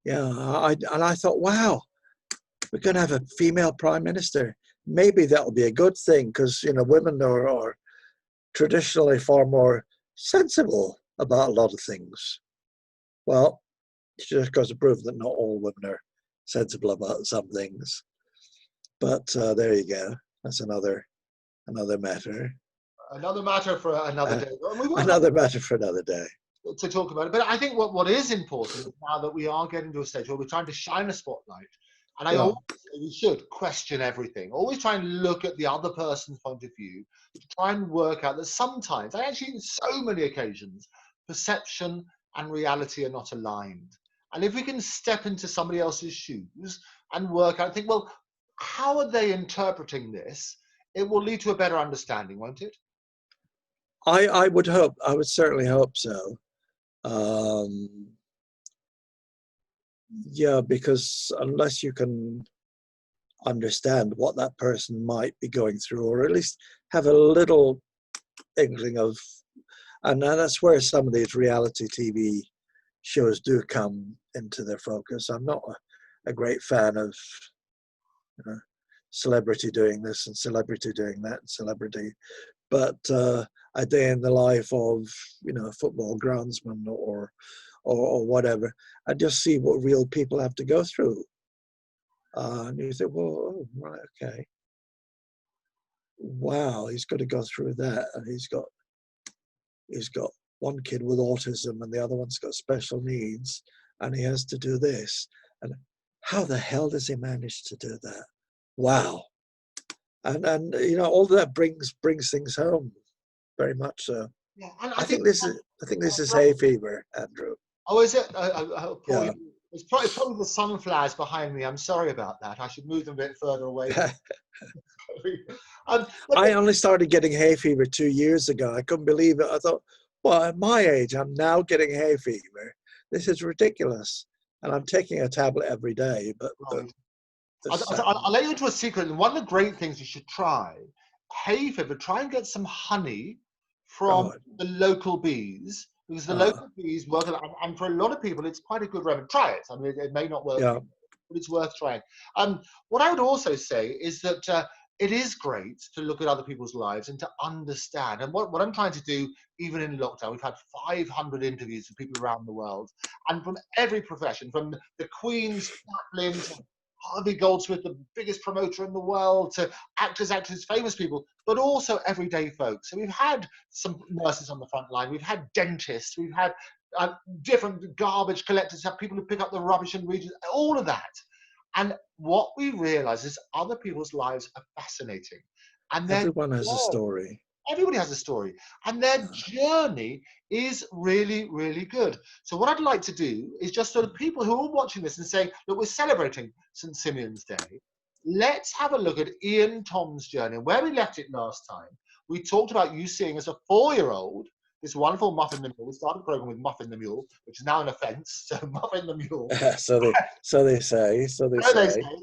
I thought, wow, we're going to have a female prime minister. Maybe that'll be a good thing, because, you know, women are traditionally far more sensible about a lot of things. Well, it just goes to prove that not all women are sensible about some things. But there you go. That's another matter. Another matter for another day. Another matter for another day. To talk about it. But I think what is important is now that we are getting to a stage where we're trying to shine a spotlight. And I always say we should question everything. Always try and look at the other person's point of view to try and work out that sometimes, actually in so many occasions, perception and reality are not aligned. And if we can step into somebody else's shoes and work out, think, well, how are they interpreting this it will lead to a better understanding, won't it? I would hope. I would certainly hope so. Yeah, because unless you can understand what that person might be going through, or at least have a little inkling of, and that's where some of these reality TV shows do come into their focus. I'm not a great fan of, you know, celebrity doing this and celebrity doing that and celebrity, but a day in the life of, you know, a football groundsman or whatever, and just see what real people have to go through. And you think, well, oh, right, okay, wow, he's got to go through that, and he's got one kid with autism, and the other one's got special needs, and he has to do this. And how the hell does he manage to do that? Wow. And you know, all that brings things home, very much so. Yeah, and I think this is hay fever, Andrew. Oh, is it? Poor Yeah. you. It's probably the sunflowers behind me. I'm sorry about that. I should move them a bit further away. I only started getting hay fever 2 years ago. I couldn't believe it. I thought, well, at my age, I'm now getting hay fever. This is ridiculous. And I'm taking a tablet every day. But right. I'll let you into a secret. And one of the great things you should try, hay fever, try and get some honey from the local bees, because the local bees work, and for a lot of people, it's quite a good remedy. Try it. I mean, it may not work, but it's worth trying. What I would also say is that it is great to look at other people's lives and to understand. And what I'm trying to do, even in lockdown, we've had 500 interviews with people around the world, and from every profession, from the Queen's chaplain to Harvey Goldsmith, the biggest promoter in the world, to actors, famous people, but also everyday folks. So we've had some nurses on the front line, we've had dentists, we've had different garbage collectors, have people who pick up the rubbish in regions, all of that. And what we realize is other people's lives are fascinating. And everyone has a story. Everybody has a story. And their journey is really, really good. So what I'd like to do is just sort of people who are watching this and saying, look, we're celebrating St. Simeon's Day. Let's have a look at Ian Thom's journey. Where we left it last time, we talked about you seeing as a 4-year-old this wonderful Muffin the Mule. We started the program with Muffin the Mule, which is now an offence. So Muffin the Mule. so they say.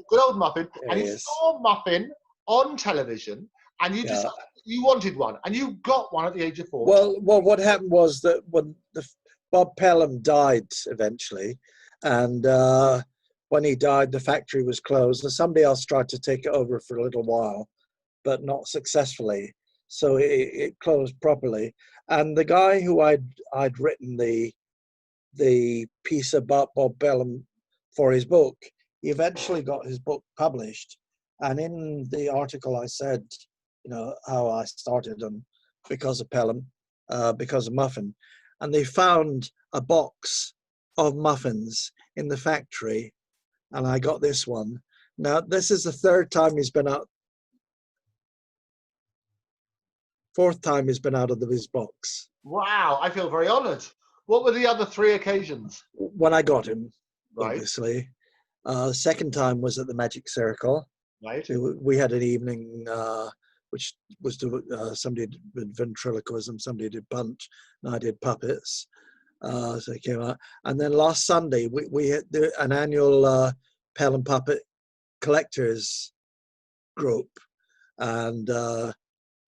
Good old Muffin. Yeah, and you saw Muffin on television, and you decided you wanted one, and you got one at the age of 4. Well, what happened was that when Bob Pelham died eventually, and when he died, the factory was closed, and somebody else tried to take it over for a little while, but not successfully. So it closed properly. And the guy who I'd written the piece about Bob Pelham for his book, he eventually got his book published. And in the article I said, you know, how I started, and because of Pelham, because of Muffin. And they found a box of muffins in the factory, and I got this one. Now, this is the 3rd time he's been out. 4th time he's been out of his box. Wow, I feel very honoured. What were the other 3 occasions? When I got him, right. Obviously. The 2nd time was at the Magic Circle. Right. So we had an evening which was somebody did ventriloquism, somebody did punch, and I did puppets. So it came out. And then last Sunday, we had an annual Pelham Puppet Collectors group. And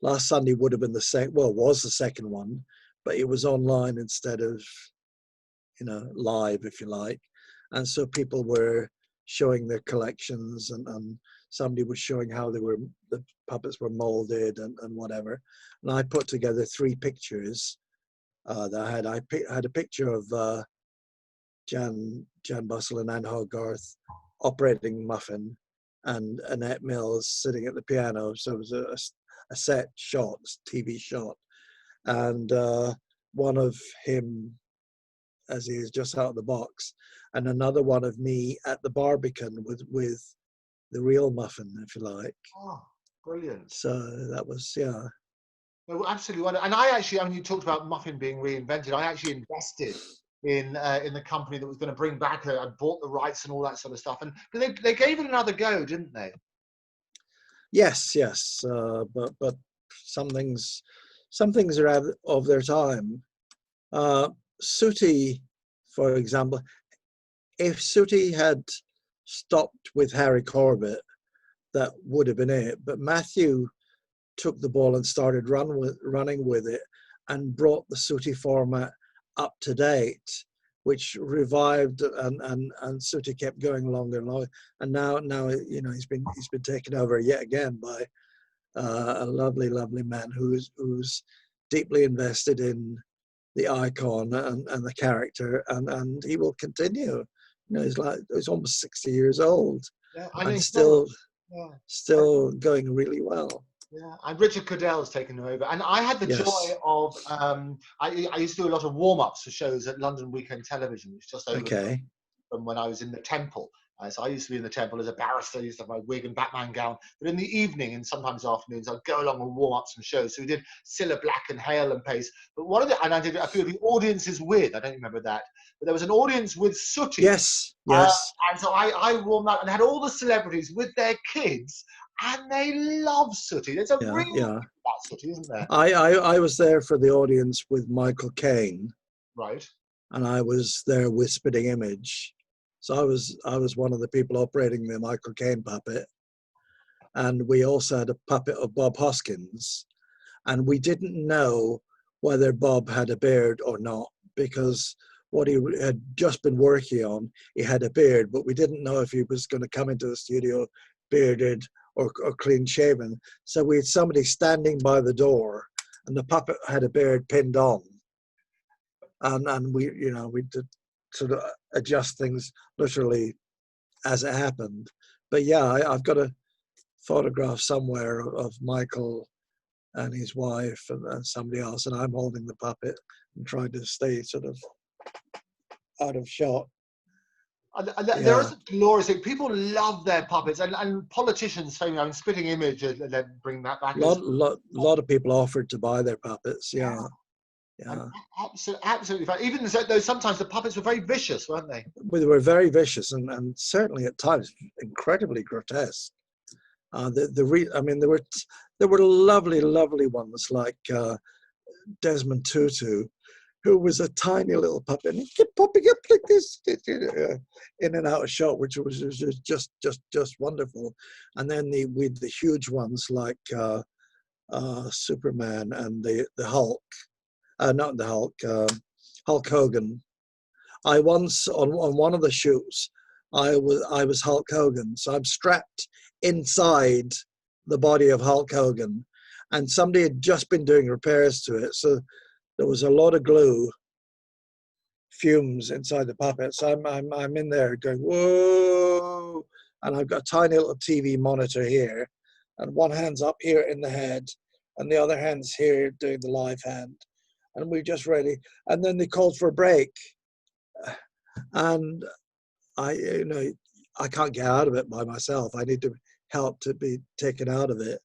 last Sunday would have been was the 2nd one, but it was online instead of, you know, live, if you like. And so people were showing their collections, and somebody was showing how the puppets were molded and whatever. And I put together 3 pictures that I had. I had a picture of Jan Bussell and Anne Hogarth operating Muffin, and Annette Mills sitting at the piano. So it was a set shot, TV shot, and one of him as he is just out of the box, and another one of me at the Barbican with the real Muffin, if you like. Oh, brilliant! So that was No, absolutely. And I actually, I mean, you talked about Muffin being reinvented. I actually invested in the company that was going to bring back. I bought the rights and all that sort of stuff, and they gave it another go, didn't they? Yes, yes, but some things are out of their time. Sooty, for example, if Sooty had stopped with Harry Corbett, that would have been it. But Matthew took the ball and started running with it and brought the Sooty format up to date, which revived and Sooty kept going longer and longer. And now you know he's been taken over yet again by a lovely man who's deeply invested in the icon and the character, and he will continue. You know, he's almost 60 years old, Yeah, I know. and Yeah. still going really well. Yeah, and Richard Cadell's taken over, and I had the joy Yes. of I used to do a lot of warm-ups for shows at London Weekend Television, which is just over Okay. from when I was in the Temple. So I used to be in the Temple as a barrister. I used to have my wig and Batman gown. But in the evening and sometimes afternoons, I'd go along and warm up some shows. So we did Cilla Black and Hale and Pace. But and I did a few of the audiences with. I don't remember that, but there was an audience with Sooty. Yes. Uh, Yes. and so I warmed up and had all the celebrities with their kids, and they love Sooty. There's a real Yeah. thing about Sooty, isn't there? I was there for the audience with Michael Caine, Right. and I was there with Spitting Image. So I was one of the people operating the Michael Caine puppet, and we also had a puppet of Bob Hoskins, and we didn't know whether Bob had a beard or not, because what he had just been working on, he had a beard, but we didn't know if he was going to come into the studio bearded or clean shaven. So we had somebody standing by the door, and the puppet had a beard pinned on, and we did sort of adjust things literally as it happened. But yeah, I've got a photograph somewhere of Michael and his wife and somebody else, and I'm holding the puppet and trying to stay sort of out of shot. There is a glorious thing. People love their puppets, and politicians, I mean, Spitting Image, they bring that back. Lot of people offered to buy their puppets. Yeah. Absolutely fine. Even though sometimes the puppets were very vicious, weren't they? They were very vicious and certainly at times incredibly grotesque. I mean, there were lovely ones like Desmond Tutu, who was a tiny little puppet, and he kept popping up like this in and out of shot, which was just wonderful. And then with the huge ones like Superman and the Hulk, not the Hulk, Hulk Hogan. I once on one of the shoots, I was Hulk Hogan, so I'm strapped inside the body of Hulk Hogan, and somebody had just been doing repairs to it, so there was a lot of glue fumes inside the puppet. So I'm in there going whoa, and I've got a tiny little TV monitor here, and one hand's up here in the head, and the other hand's here doing the live hand, and we're just ready. And then they called for a break, and I can't get out of it by myself. I need to help to be taken out of it.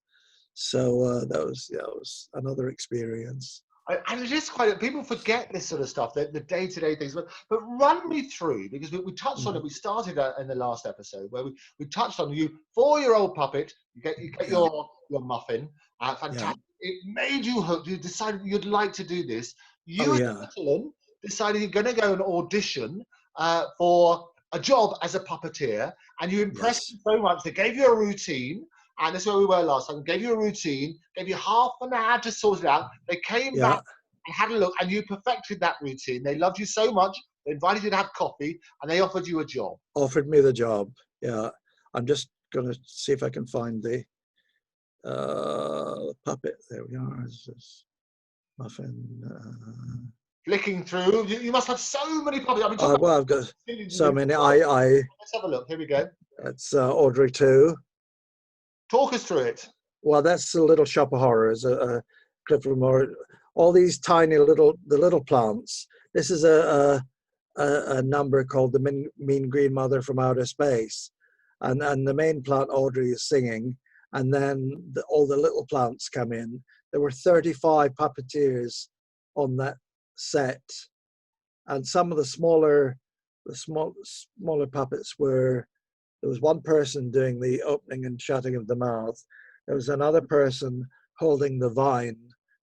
So that was another experience. And it is quite, people forget this sort of stuff, the day-to-day things, but run me through, because we touched on it, we started in the last episode where we touched on you, 4-year-old puppet, you get your Muffin, fantastic. It made you hooked, you decided you'd like to do this. You decided you're going to go and audition for a job as a puppeteer, and you impressed them so much, they gave you a routine. And that's where we were last time. Gave you a routine, gave you half an hour to sort it out. They came back and had a look, and you perfected that routine. They loved you so much, they invited you to have coffee, and they offered you a job. Offered me the job, yeah. I'm just going to see if I can find the puppet. There we are. This Muffin. Flicking through. You must have so many puppets. I mean, well, I've got so many. Let's have a look. Here we go. It's Audrey 2. Talk us through it. Well, that's a Little Shop of Horrors, Clifford Moore. All these tiny little plants. This is a number called The Mean Green Mother from Outer Space, and the main plant Audrey is singing, and then all the little plants come in. There were 35 puppeteers on that set, and some of the smaller puppets were. There was one person doing the opening and shutting of the mouth. There was another person holding the vine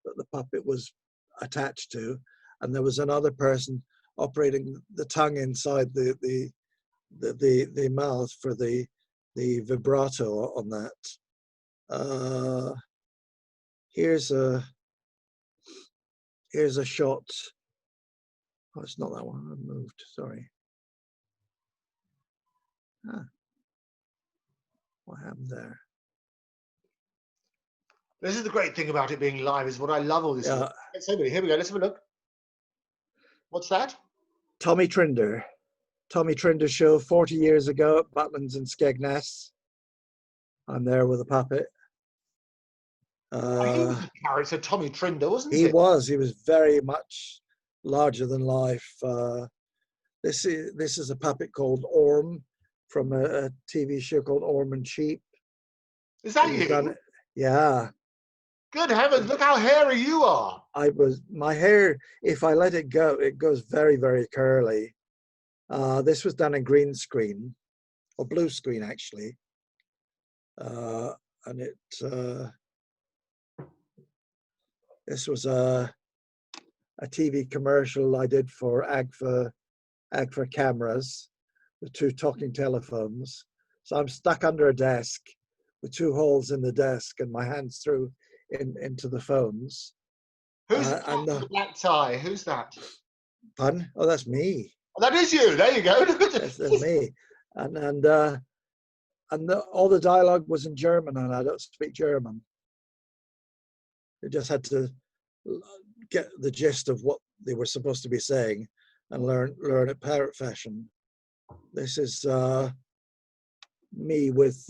that the puppet was attached to, and there was another person operating the tongue inside the mouth for the vibrato on that. Here's a shot. Oh, it's not that one. I moved. Sorry. What happened there? This is the great thing about it being live, is what I love all this. Yeah. Here we go. Let's have a look. What's that? Tommy Trinder. Tommy Trinder show 40 years ago at Butlins in Skegness. I'm there with a puppet. He was a character, Tommy Trinder, wasn't he? He was. He was very much larger than life. This is a puppet called Orm from a TV show called Orm and Sheep. Is that you? Yeah. Good heavens! Look how hairy you are. My hair, if I let it go, it goes very, very curly. This was done in green screen, or blue screen actually, and this was a TV commercial I did for Agfa cameras with 2 talking telephones. So I'm stuck under a desk with 2 holes in the desk and my hands through into the phones. Who's the black tie? Who's that? Pardon? Oh, that's me. Oh, that is you. There you go. That's me. And all the dialogue was in German, and I don't speak German. You just had to get the gist of what they were supposed to be saying and learn it parrot fashion. This is me with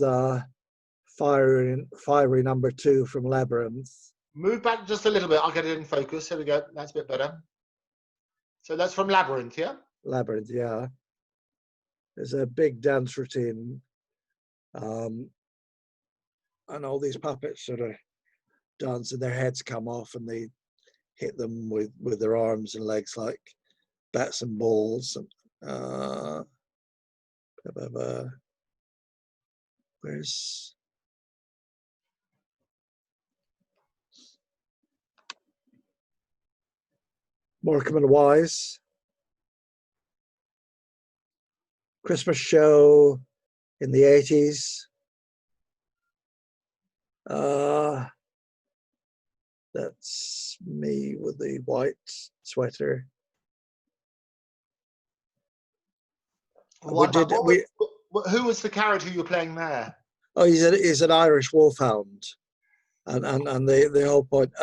fiery number 2 from Labyrinth. Move back just a little bit. I'll get it in focus. Here we go. That's a bit better. So that's from Labyrinth, yeah? Labyrinth, yeah. There's a big dance routine. And all these puppets sort of dance and their heads come off and they hit them with their arms and legs like bats and balls. Where's Morecambe and Wise? Christmas show in the 80s. That's me with the white sweater. Who was the character you were playing there? Oh, he's an Irish wolfhound, and the whole point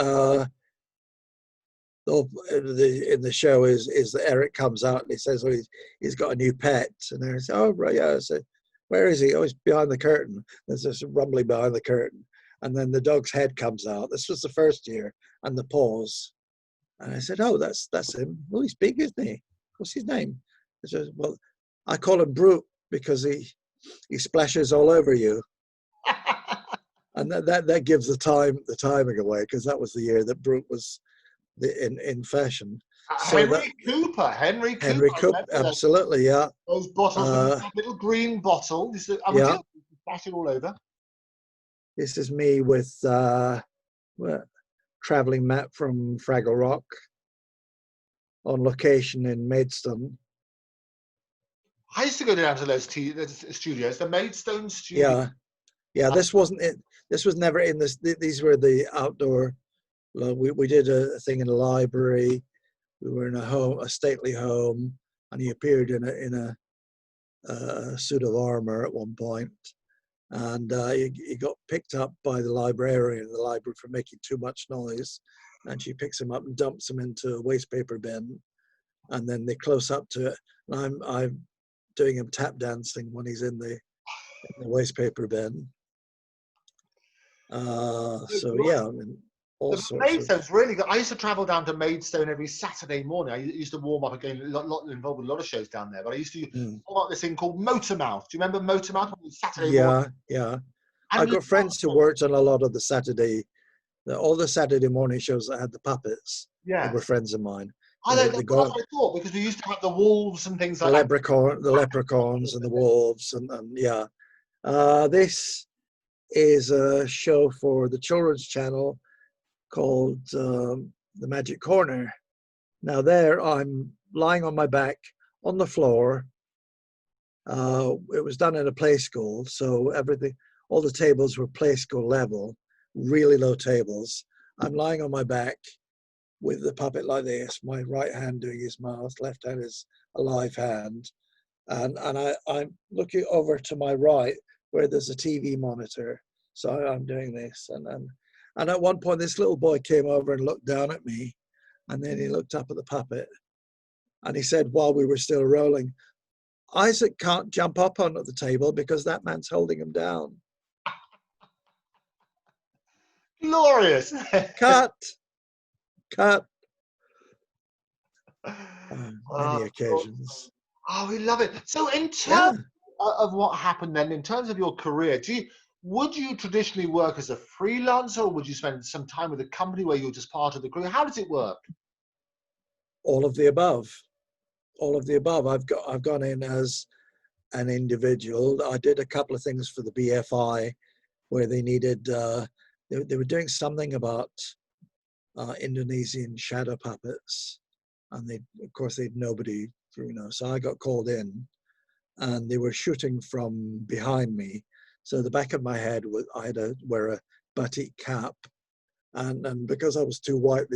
in the show is that Eric comes out and he says, "Oh, he's got a new pet," and they say, "Oh, right, yeah." I say, "Where is he?" "Oh, he's behind the curtain." There's this rumbling behind the curtain, and then the dog's head comes out. This was the first year, and the paws. And I said, "Oh, that's him. Well, he's big, isn't he? What's his name?" I said, "Well, I call him Brute because he splashes all over you." And that gives the timing away, because that was the year that Brute was in fashion. So Henry Cooper, absolutely, yeah. Those bottles, that little green bottle. Yeah. Splash it all over. This is me with traveling Matt from Fraggle Rock on location in Maidstone. I used to go down to those studios, the Maidstone studio. Yeah. This wasn't it. This was never in this. These were the outdoor. We did a thing in a library. We were in a stately home, and he appeared in a suit of armor at one point, and he got picked up by the librarian in the library for making too much noise, and she picks him up and dumps him into a waste paper bin, and then they close up to it. And I'm doing him tap dancing when he's in the waste paper bin. So yeah, I mean, all sorts Maidstone's really good. I used to travel down to Maidstone every Saturday morning. I used to warm up again, involved with a lot of shows down there. But I used to warm up this thing called Motormouth. Do you remember Motormouth on Saturday morning? Yeah. I've got friends who worked on a lot of all the Saturday morning shows that had the puppets. Yeah, they were friends of mine. That's what I thought, because we used to have the wolves and things like that. The leprechauns and the wolves, and yeah. This is a show for the children's channel called The Magic Corner. Now there I'm lying on my back on the floor. It was done in a play school, so everything, all the tables were play school level, really low tables. I'm lying on my back with the puppet like this, my right hand doing his mouth, left hand is a live hand. And I'm looking over to my right where there's a TV monitor. So I'm doing this. And at one point, this little boy came over and looked down at me. And then he looked up at the puppet. And he said, while we were still rolling, Isaac can't jump up onto the table because that man's holding him down. Glorious. Cut. Many occasions. Oh, we love it. So in terms Yeah. of what happened then, in terms of your career, would you traditionally work as a freelancer, or would you spend some time with a company where you're just part of the crew? How does it work? All of the above. All of the above. I've gone in as an individual. I did a couple of things for the BFI where they needed, they were doing something about Indonesian shadow puppets. And of course, they'd nobody, so I got called in and they were shooting from behind me. So the back of my head, I had to wear a batik cap. And because I was too white,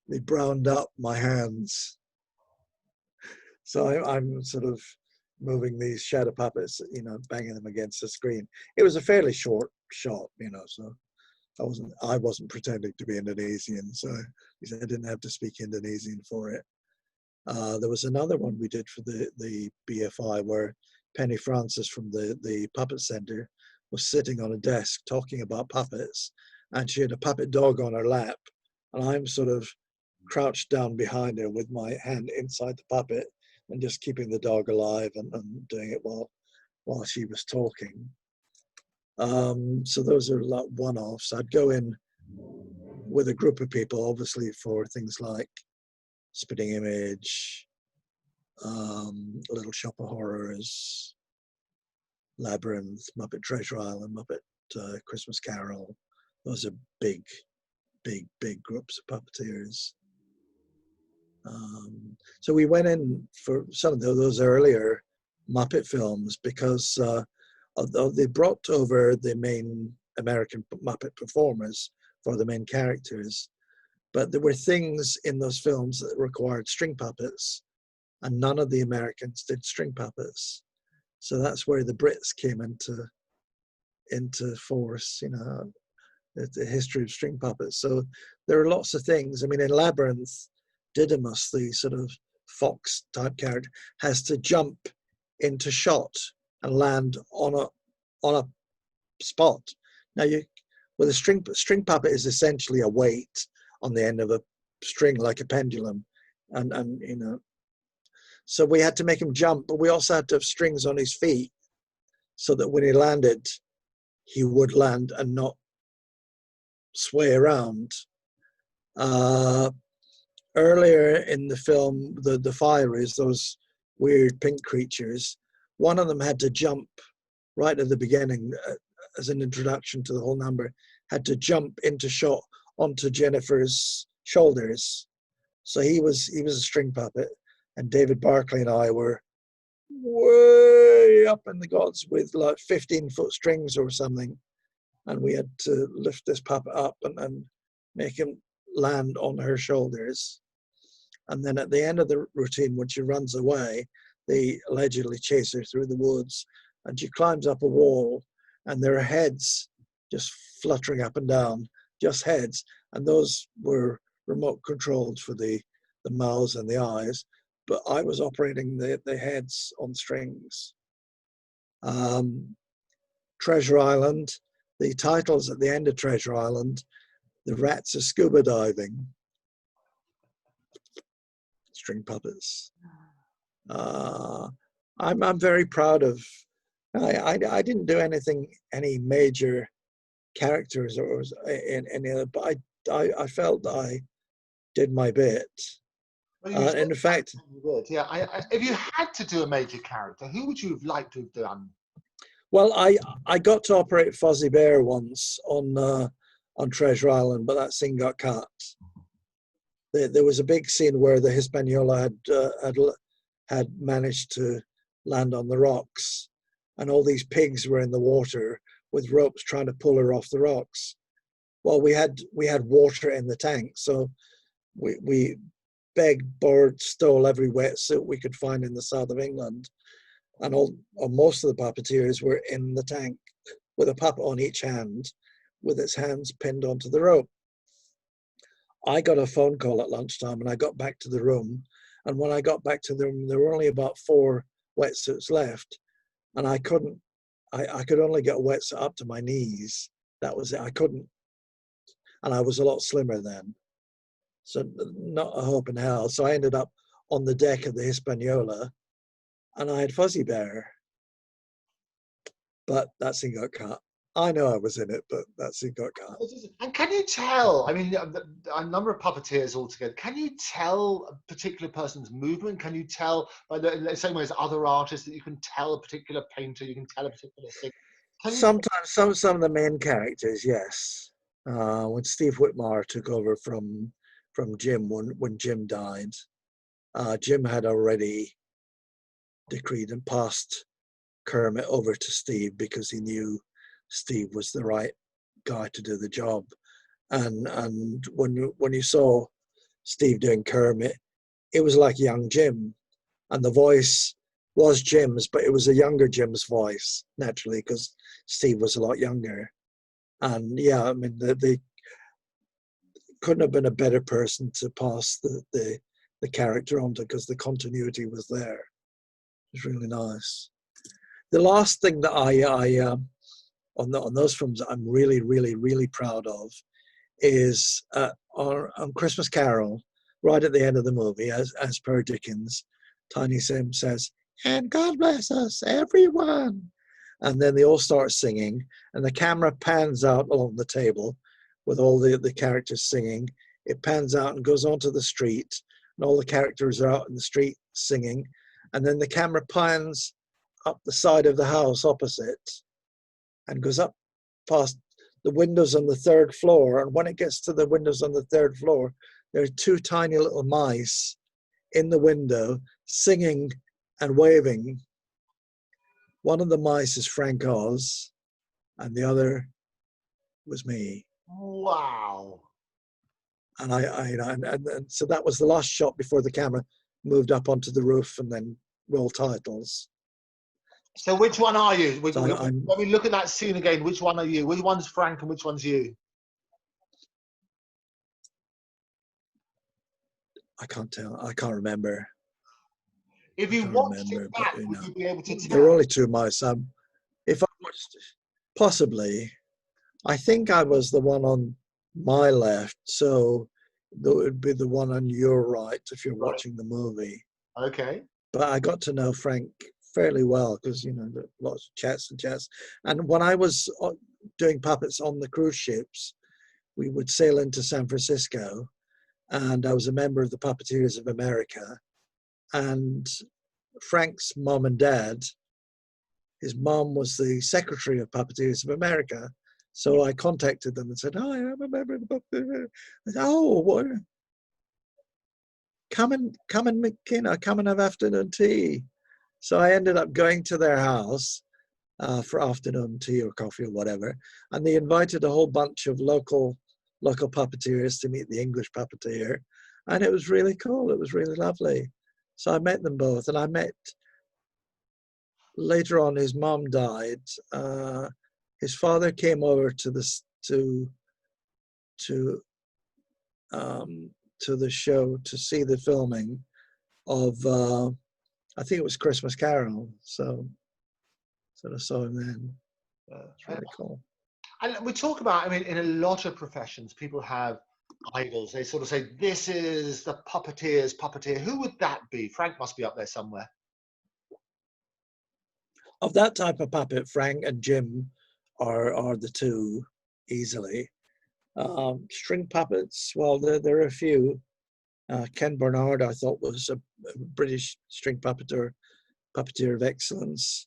they browned up my hands. So I'm sort of moving these shadow puppets, banging them against the screen. It was a fairly short shot, so I wasn't pretending to be Indonesian, so I didn't have to speak Indonesian for it. There was another one we did for the BFI where Penny Francis from the Puppet Center was sitting on a desk talking about puppets, and she had a puppet dog on her lap, and I'm sort of crouched down behind her with my hand inside the puppet and just keeping the dog alive and doing it while she was talking. So those are like one-offs. I'd go in with a group of people, obviously, for things like Spitting Image, Little Shop of Horrors, Labyrinth, Muppet Treasure Island, Muppet Christmas Carol. Those are big groups of puppeteers. So we went in for some of those earlier Muppet films because although they brought over the main American Muppet performers for the main characters, but there were things in those films that required string puppets, and none of the Americans did string puppets. So that's where the Brits came into force, the history of string puppets. So there are lots of things. I mean, in Labyrinth, Didymus, the sort of fox type character, has to jump into shot and land on a spot. Now, with a string puppet is essentially a weight on the end of a string, like a pendulum, and so we had to make him jump, but we also had to have strings on his feet so that when he landed, he would land and not sway around. Earlier in the film, the Fireys, those weird pink creatures, one of them had to jump right at the beginning as an introduction to the whole number, had to jump into shot onto Jennifer's shoulders. So he was a string puppet, and David Barclay and I were way up in the gods with like 15-foot strings or something, and we had to lift this puppet up and make him land on her shoulders. And then at the end of the routine, when she runs away, they allegedly chase her through the woods, and she climbs up a wall, and there are heads just fluttering up and down, just heads, and those were remote controlled for the mouths and the eyes, but I was operating the heads on strings. Treasure Island, the titles at the end of Treasure Island, the rats are scuba diving. String puppets. I'm very proud of. I didn't do any major characters or any other, but I felt that I did my bit. Well, And in fact, yeah. If you had to do a major character, who would you have liked to have done? Well, I got to operate Fuzzy Bear once on Treasure Island, but that scene got cut. There was a big scene where the Hispaniola had managed to land on the rocks, and all these pigs were in the water with ropes trying to pull her off the rocks. Well, we had water in the tank, so we begged, borrowed, stole every wetsuit we could find in the south of England, and most of the puppeteers were in the tank with a puppet on each hand, with its hands pinned onto the rope. I got a phone call at lunchtime, and I got back to the room. And when I got back to the room, there were only about 4 wetsuits left, and I could only get a wetsuit up to my knees. That was it. I couldn't, and I was a lot slimmer then, so not a hope in hell. So I ended up on the deck of the Hispaniola, and I had Fuzzy Bear, but that scene got cut. I know I was in it, but that scene got cut. And can you tell, I mean, a number of puppeteers altogether, can you tell a particular person's movement? Can you tell, by the same way as other artists, that you can tell a particular painter, you can tell a particular thing? Sometimes some of the main characters, yes. When Steve Whitmire took over from Jim, when Jim died, Jim had already decreed and passed Kermit over to Steve because he knew Steve was the right guy to do the job. And when you saw Steve doing Kermit, it was like young Jim, and the voice was Jim's, but it was a younger Jim's voice, naturally, because Steve was a lot younger. And yeah, I mean, they couldn't have been a better person to pass the character on to, because the continuity was there. It was really nice. The last thing that I on those films that I'm really, really, really proud of is on Christmas Carol, right at the end of the movie, as per Dickens, Tiny Sim says, "And God bless us, everyone." And then they all start singing, and the camera pans out along the table with all the characters singing. It pans out and goes onto the street, and all the characters are out in the street singing. And then the camera pans up the side of the house opposite and goes up past the windows on the 3rd floor. And when it gets to the windows on the 3rd floor, there are 2 tiny little mice in the window singing and waving. One of the mice is Frank Oz, and the other was me. Wow. And and so that was the last shot before the camera moved up onto the roof and then roll titles. So which one are you? So when we look at that scene again, which one are you? Which one's Frank and which one's you? I can't tell. I can't remember. If you watched it back, would you be able to tell? There were only 2 mice. If I watched it, possibly. I think I was the one on my left, so that would be the one on your right if you're watching the movie. Okay. But I got to know Frank fairly well because, lots of chats and chats. And when I was doing puppets on the cruise ships, we would sail into San Francisco, and I was a member of the Puppeteers of America. And Frank's mom and dad, his mom was the secretary of Puppeteers of America. So I contacted them and said, "Hi, I'm a member of the Puppeteers." I said, "Oh, what? Come and come and have afternoon tea." So I ended up going to their house for afternoon tea or coffee or whatever, and they invited a whole bunch of local puppeteers to meet the English puppeteer, and it was really cool. It was really lovely. So I met them both, and I met later on. His mom died. His father came over to the show to see the filming of I think it was Christmas Carol. So I saw him then. It's really cool. And we talk about, I mean, in a lot of professions, people have idols. They sort of say, "This is the puppeteer's puppeteer." Who would that be? Frank must be up there somewhere. Of that type of puppet, Frank and Jim are the 2 easily. String puppets, well, there are a few. Ken Bernard, I thought, was a British string puppeteer of excellence.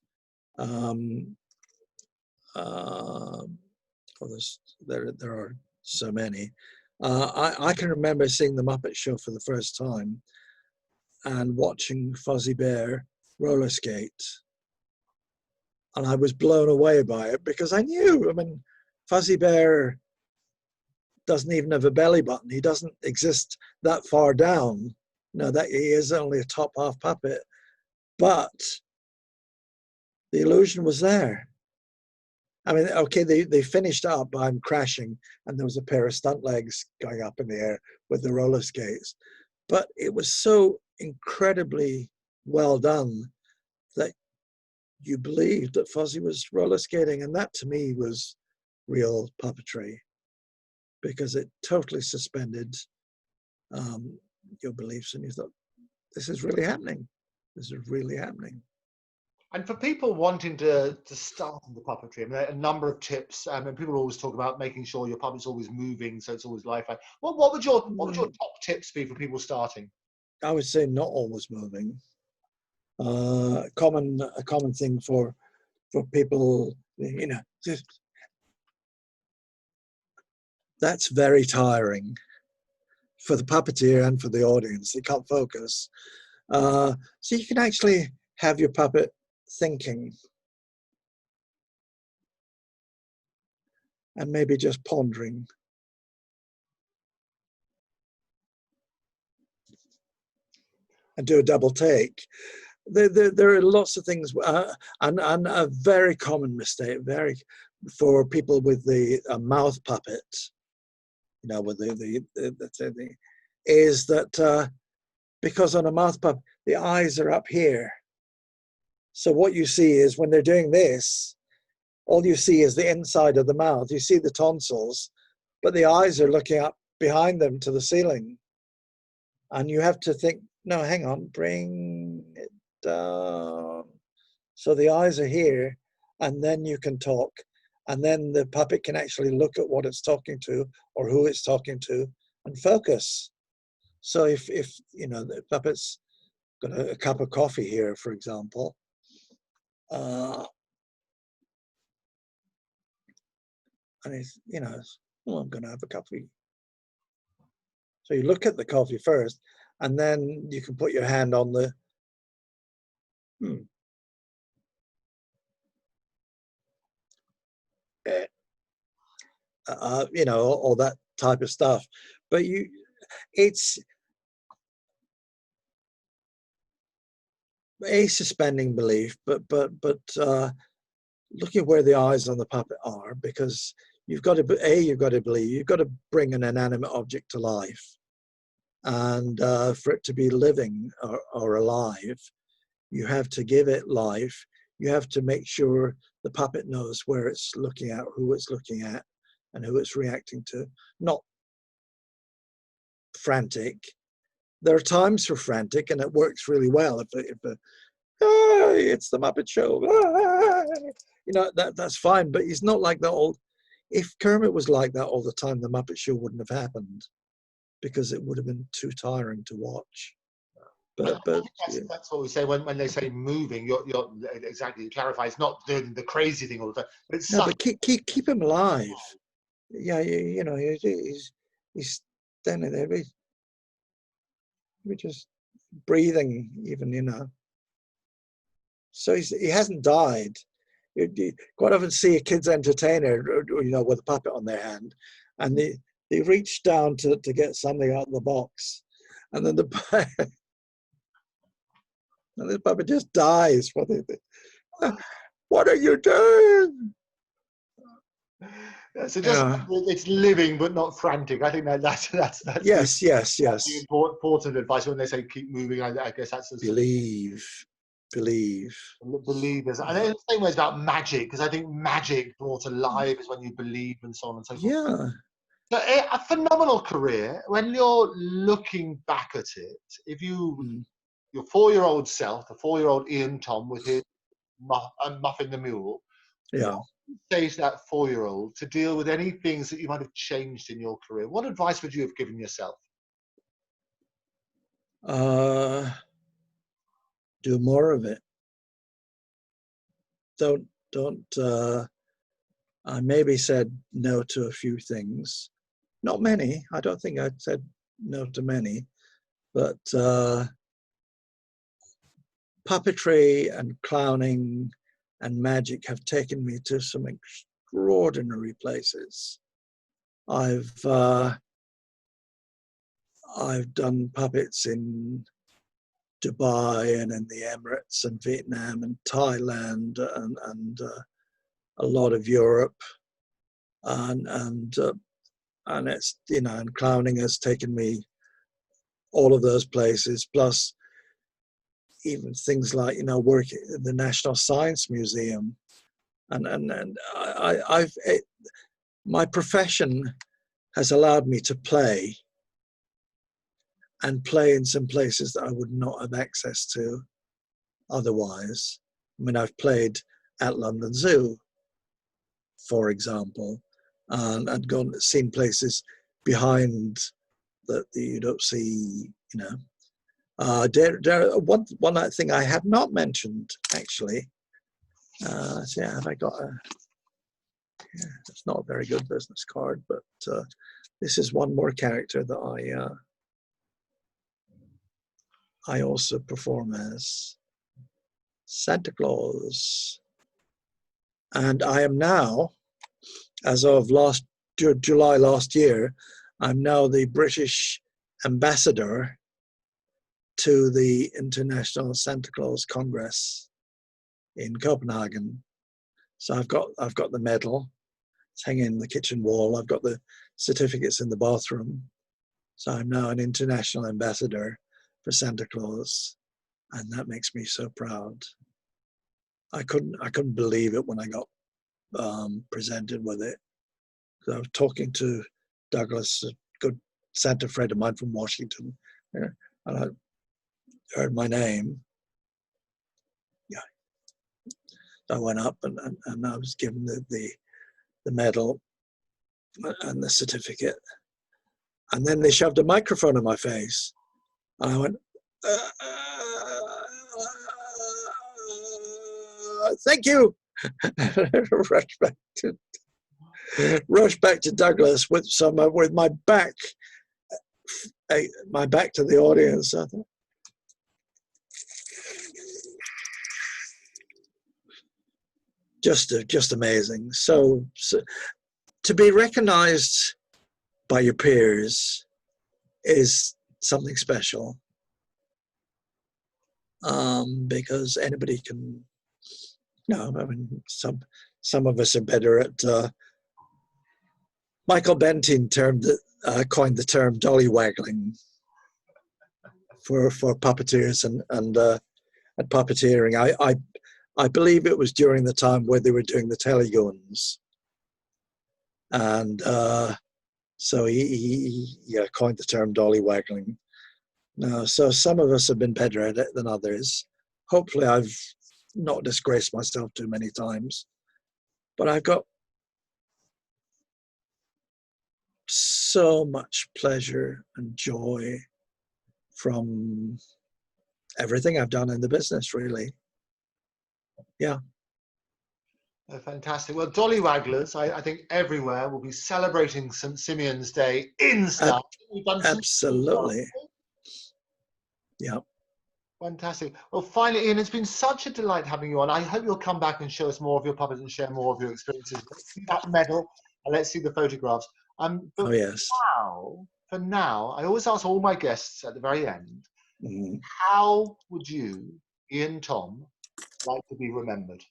there are so many. I can remember seeing the Muppet Show for the first time and watching Fozzie Bear roller skate, and I was blown away by it because I knew. I mean, Fuzzy Bear doesn't even have a belly button. He doesn't exist that far down. No, that he is only a top half puppet, but the illusion was there. I mean, okay, they finished up by him crashing, and there was a pair of stunt legs going up in the air with the roller skates, but it was so incredibly well done that you believed that Fozzie was roller skating, and that to me was real puppetry, because it totally suspended your beliefs, and you thought, this is really happening. This is really happening. And for people wanting to start in the puppetry, I mean, there are a number of tips. And people always talk about making sure your puppet's always moving, so it's always lifelike. What would your top tips be for people starting? I would say not always moving. A common thing for people, you know, that's very tiring for the puppeteer and for the audience. They can't focus. So you can actually have your puppet thinking and maybe just pondering. And do a double take. There are lots of things, and a very common mistake, for people with the mouth puppet, you know, with is that because on a mouth puppet the eyes are up here. So what you see is when they're doing this, all you see is the inside of the mouth. You see the tonsils, but the eyes are looking up behind them to the ceiling. And you have to think, no, hang on, bring it down. So the eyes are here, and then you can talk. And then the puppet can actually look at what it's talking to or who it's talking to and focus. So if you know, the puppet's got a cup of coffee here, for example, and it's, you know, well, I'm going to have a coffee. So you look at the coffee first, and then you can put your hand on the, you know, all that type of stuff. But it's suspending belief, but looking where the eyes on the puppet are, because you've got to believe, you've got to bring an inanimate object to life, and for it to be living or alive, you have to give it life. You have to make sure the puppet knows where it's looking at, who it's looking at, and who it's reacting to. Not frantic. There are times for frantic, and it works really well. If it's the Muppet Show, you know, that's fine. But he's not like that. If Kermit was like that all the time, the Muppet Show wouldn't have happened, because it would have been too tiring to watch. But that's what we say when they say moving. You're exactly, you clarify. It's not doing the crazy thing all the time, but it's no. But keep him alive. Yeah, you know, he's standing there. We're just breathing, even, you know. So he hasn't died. You quite often see a kid's entertainer, you know, with a puppet on their hand, and they reach down to get something out of the box, and then the puppet just dies. What are you doing? So just it's living but not frantic. I think that's yes. the important advice when they say keep moving. I guess that's believe. Believers, and in the same way it's about magic, because I think magic brought alive is when you believe, and so on and so forth. Yeah. So a phenomenal career. When you're looking back at it, if your 4-year-old self, the 4-year-old Ian Thom with his Muffin the Mule, yeah, say to that 4-year-old to deal with any things that you might have changed in your career, what advice would you have given yourself? Do more of it. Don't I maybe said no to a few things. Not many. I don't think I'd said no to many. But puppetry and clowning and magic have taken me to some extraordinary places. I've done puppets in Dubai and in the Emirates and Vietnam and Thailand and a lot of Europe, and it's, you know, and clowning has taken me all of those places, plus even things like, you know, work at the National Science Museum, and my profession has allowed me to play in some places that I would not have access to otherwise. I mean, I've played at London Zoo, for example, and seen places behind that you don't see, you know. One thing I have not mentioned, actually. So yeah, have I got a? Yeah, it's not a very good business card, but this is one more character that I also perform as, Santa Claus, and I am now, as of July last year, I'm now the British ambassador to the International Santa Claus Congress in Copenhagen. So I've got the medal. It's hanging in the kitchen wall. I've got the certificates in the bathroom. So I'm now an international ambassador for Santa Claus, and that makes me so proud. I couldn't believe it when I got presented with it. So I was talking to Douglas, a good Santa friend of mine from Washington, and I heard my name. Yeah, so I went up and I was given the medal and the certificate, and then they shoved a microphone in my face, and I went, "Thank you." rushed back to Douglas with my back to the audience. I thought, just amazing. So to be recognized by your peers is something special, because anybody can. No, I mean, some of us are better at. Michael Bentin coined the term dolly waggling for puppeteers and puppeteering. I believe it was during the time where they were doing the telegoons, and so he coined the term dolly waggling. Now, so some of us have been better at it than others. Hopefully, I've not disgraced myself too many times, but I've got so much pleasure and joy from everything I've done in the business, really. Yeah. Oh, fantastic. Well, Dolly Wagglers, I think everywhere will be celebrating St. Simeon's Day in style. Absolutely. Yeah. Fantastic. Well, finally, Ian, it's been such a delight having you on. I hope you'll come back and show us more of your puppets and share more of your experiences. Let's see that medal and let's see the photographs. But oh, yes. for now, I always ask all my guests at the very end, how would you, Ian Thom, like to be remembered?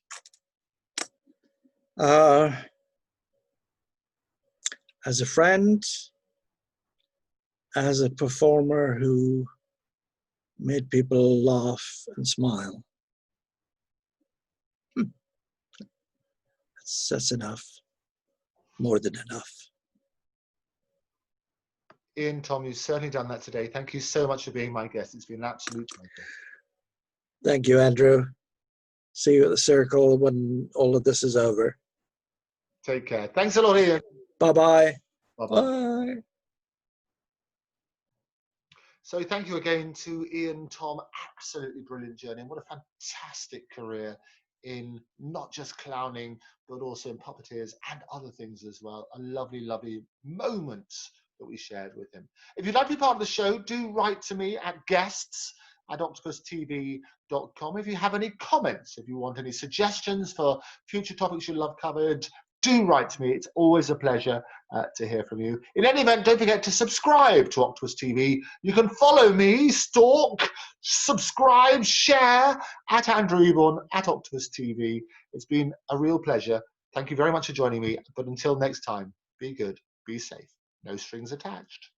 As a friend, as a performer who made people laugh and smile. That's enough. More than enough. Ian Thom, you've certainly done that today. Thank you so much for being my guest. It's been an absolute pleasure. Thank you, Andrew. See you at the circle when all of this is over. Take care. Thanks a lot, Ian. Bye-bye. Bye-bye. Bye. So thank you again to Ian Thom. Absolutely brilliant journey. And what a fantastic career in not just clowning, but also in puppeteers and other things as well. A lovely, lovely moments that we shared with him. If you'd like to be part of the show, do write to me at guests@octopustv.com. If you have any comments, if you want any suggestions for future topics you'd love covered, do write to me. It's always a pleasure to hear from you. In any event, don't forget to subscribe to Octopus TV. You can follow me, stalk, subscribe, share at Andrew Eborn at Octopus TV. It's been a real pleasure. Thank you very much for joining me. But until next time, be good, be safe. No strings attached.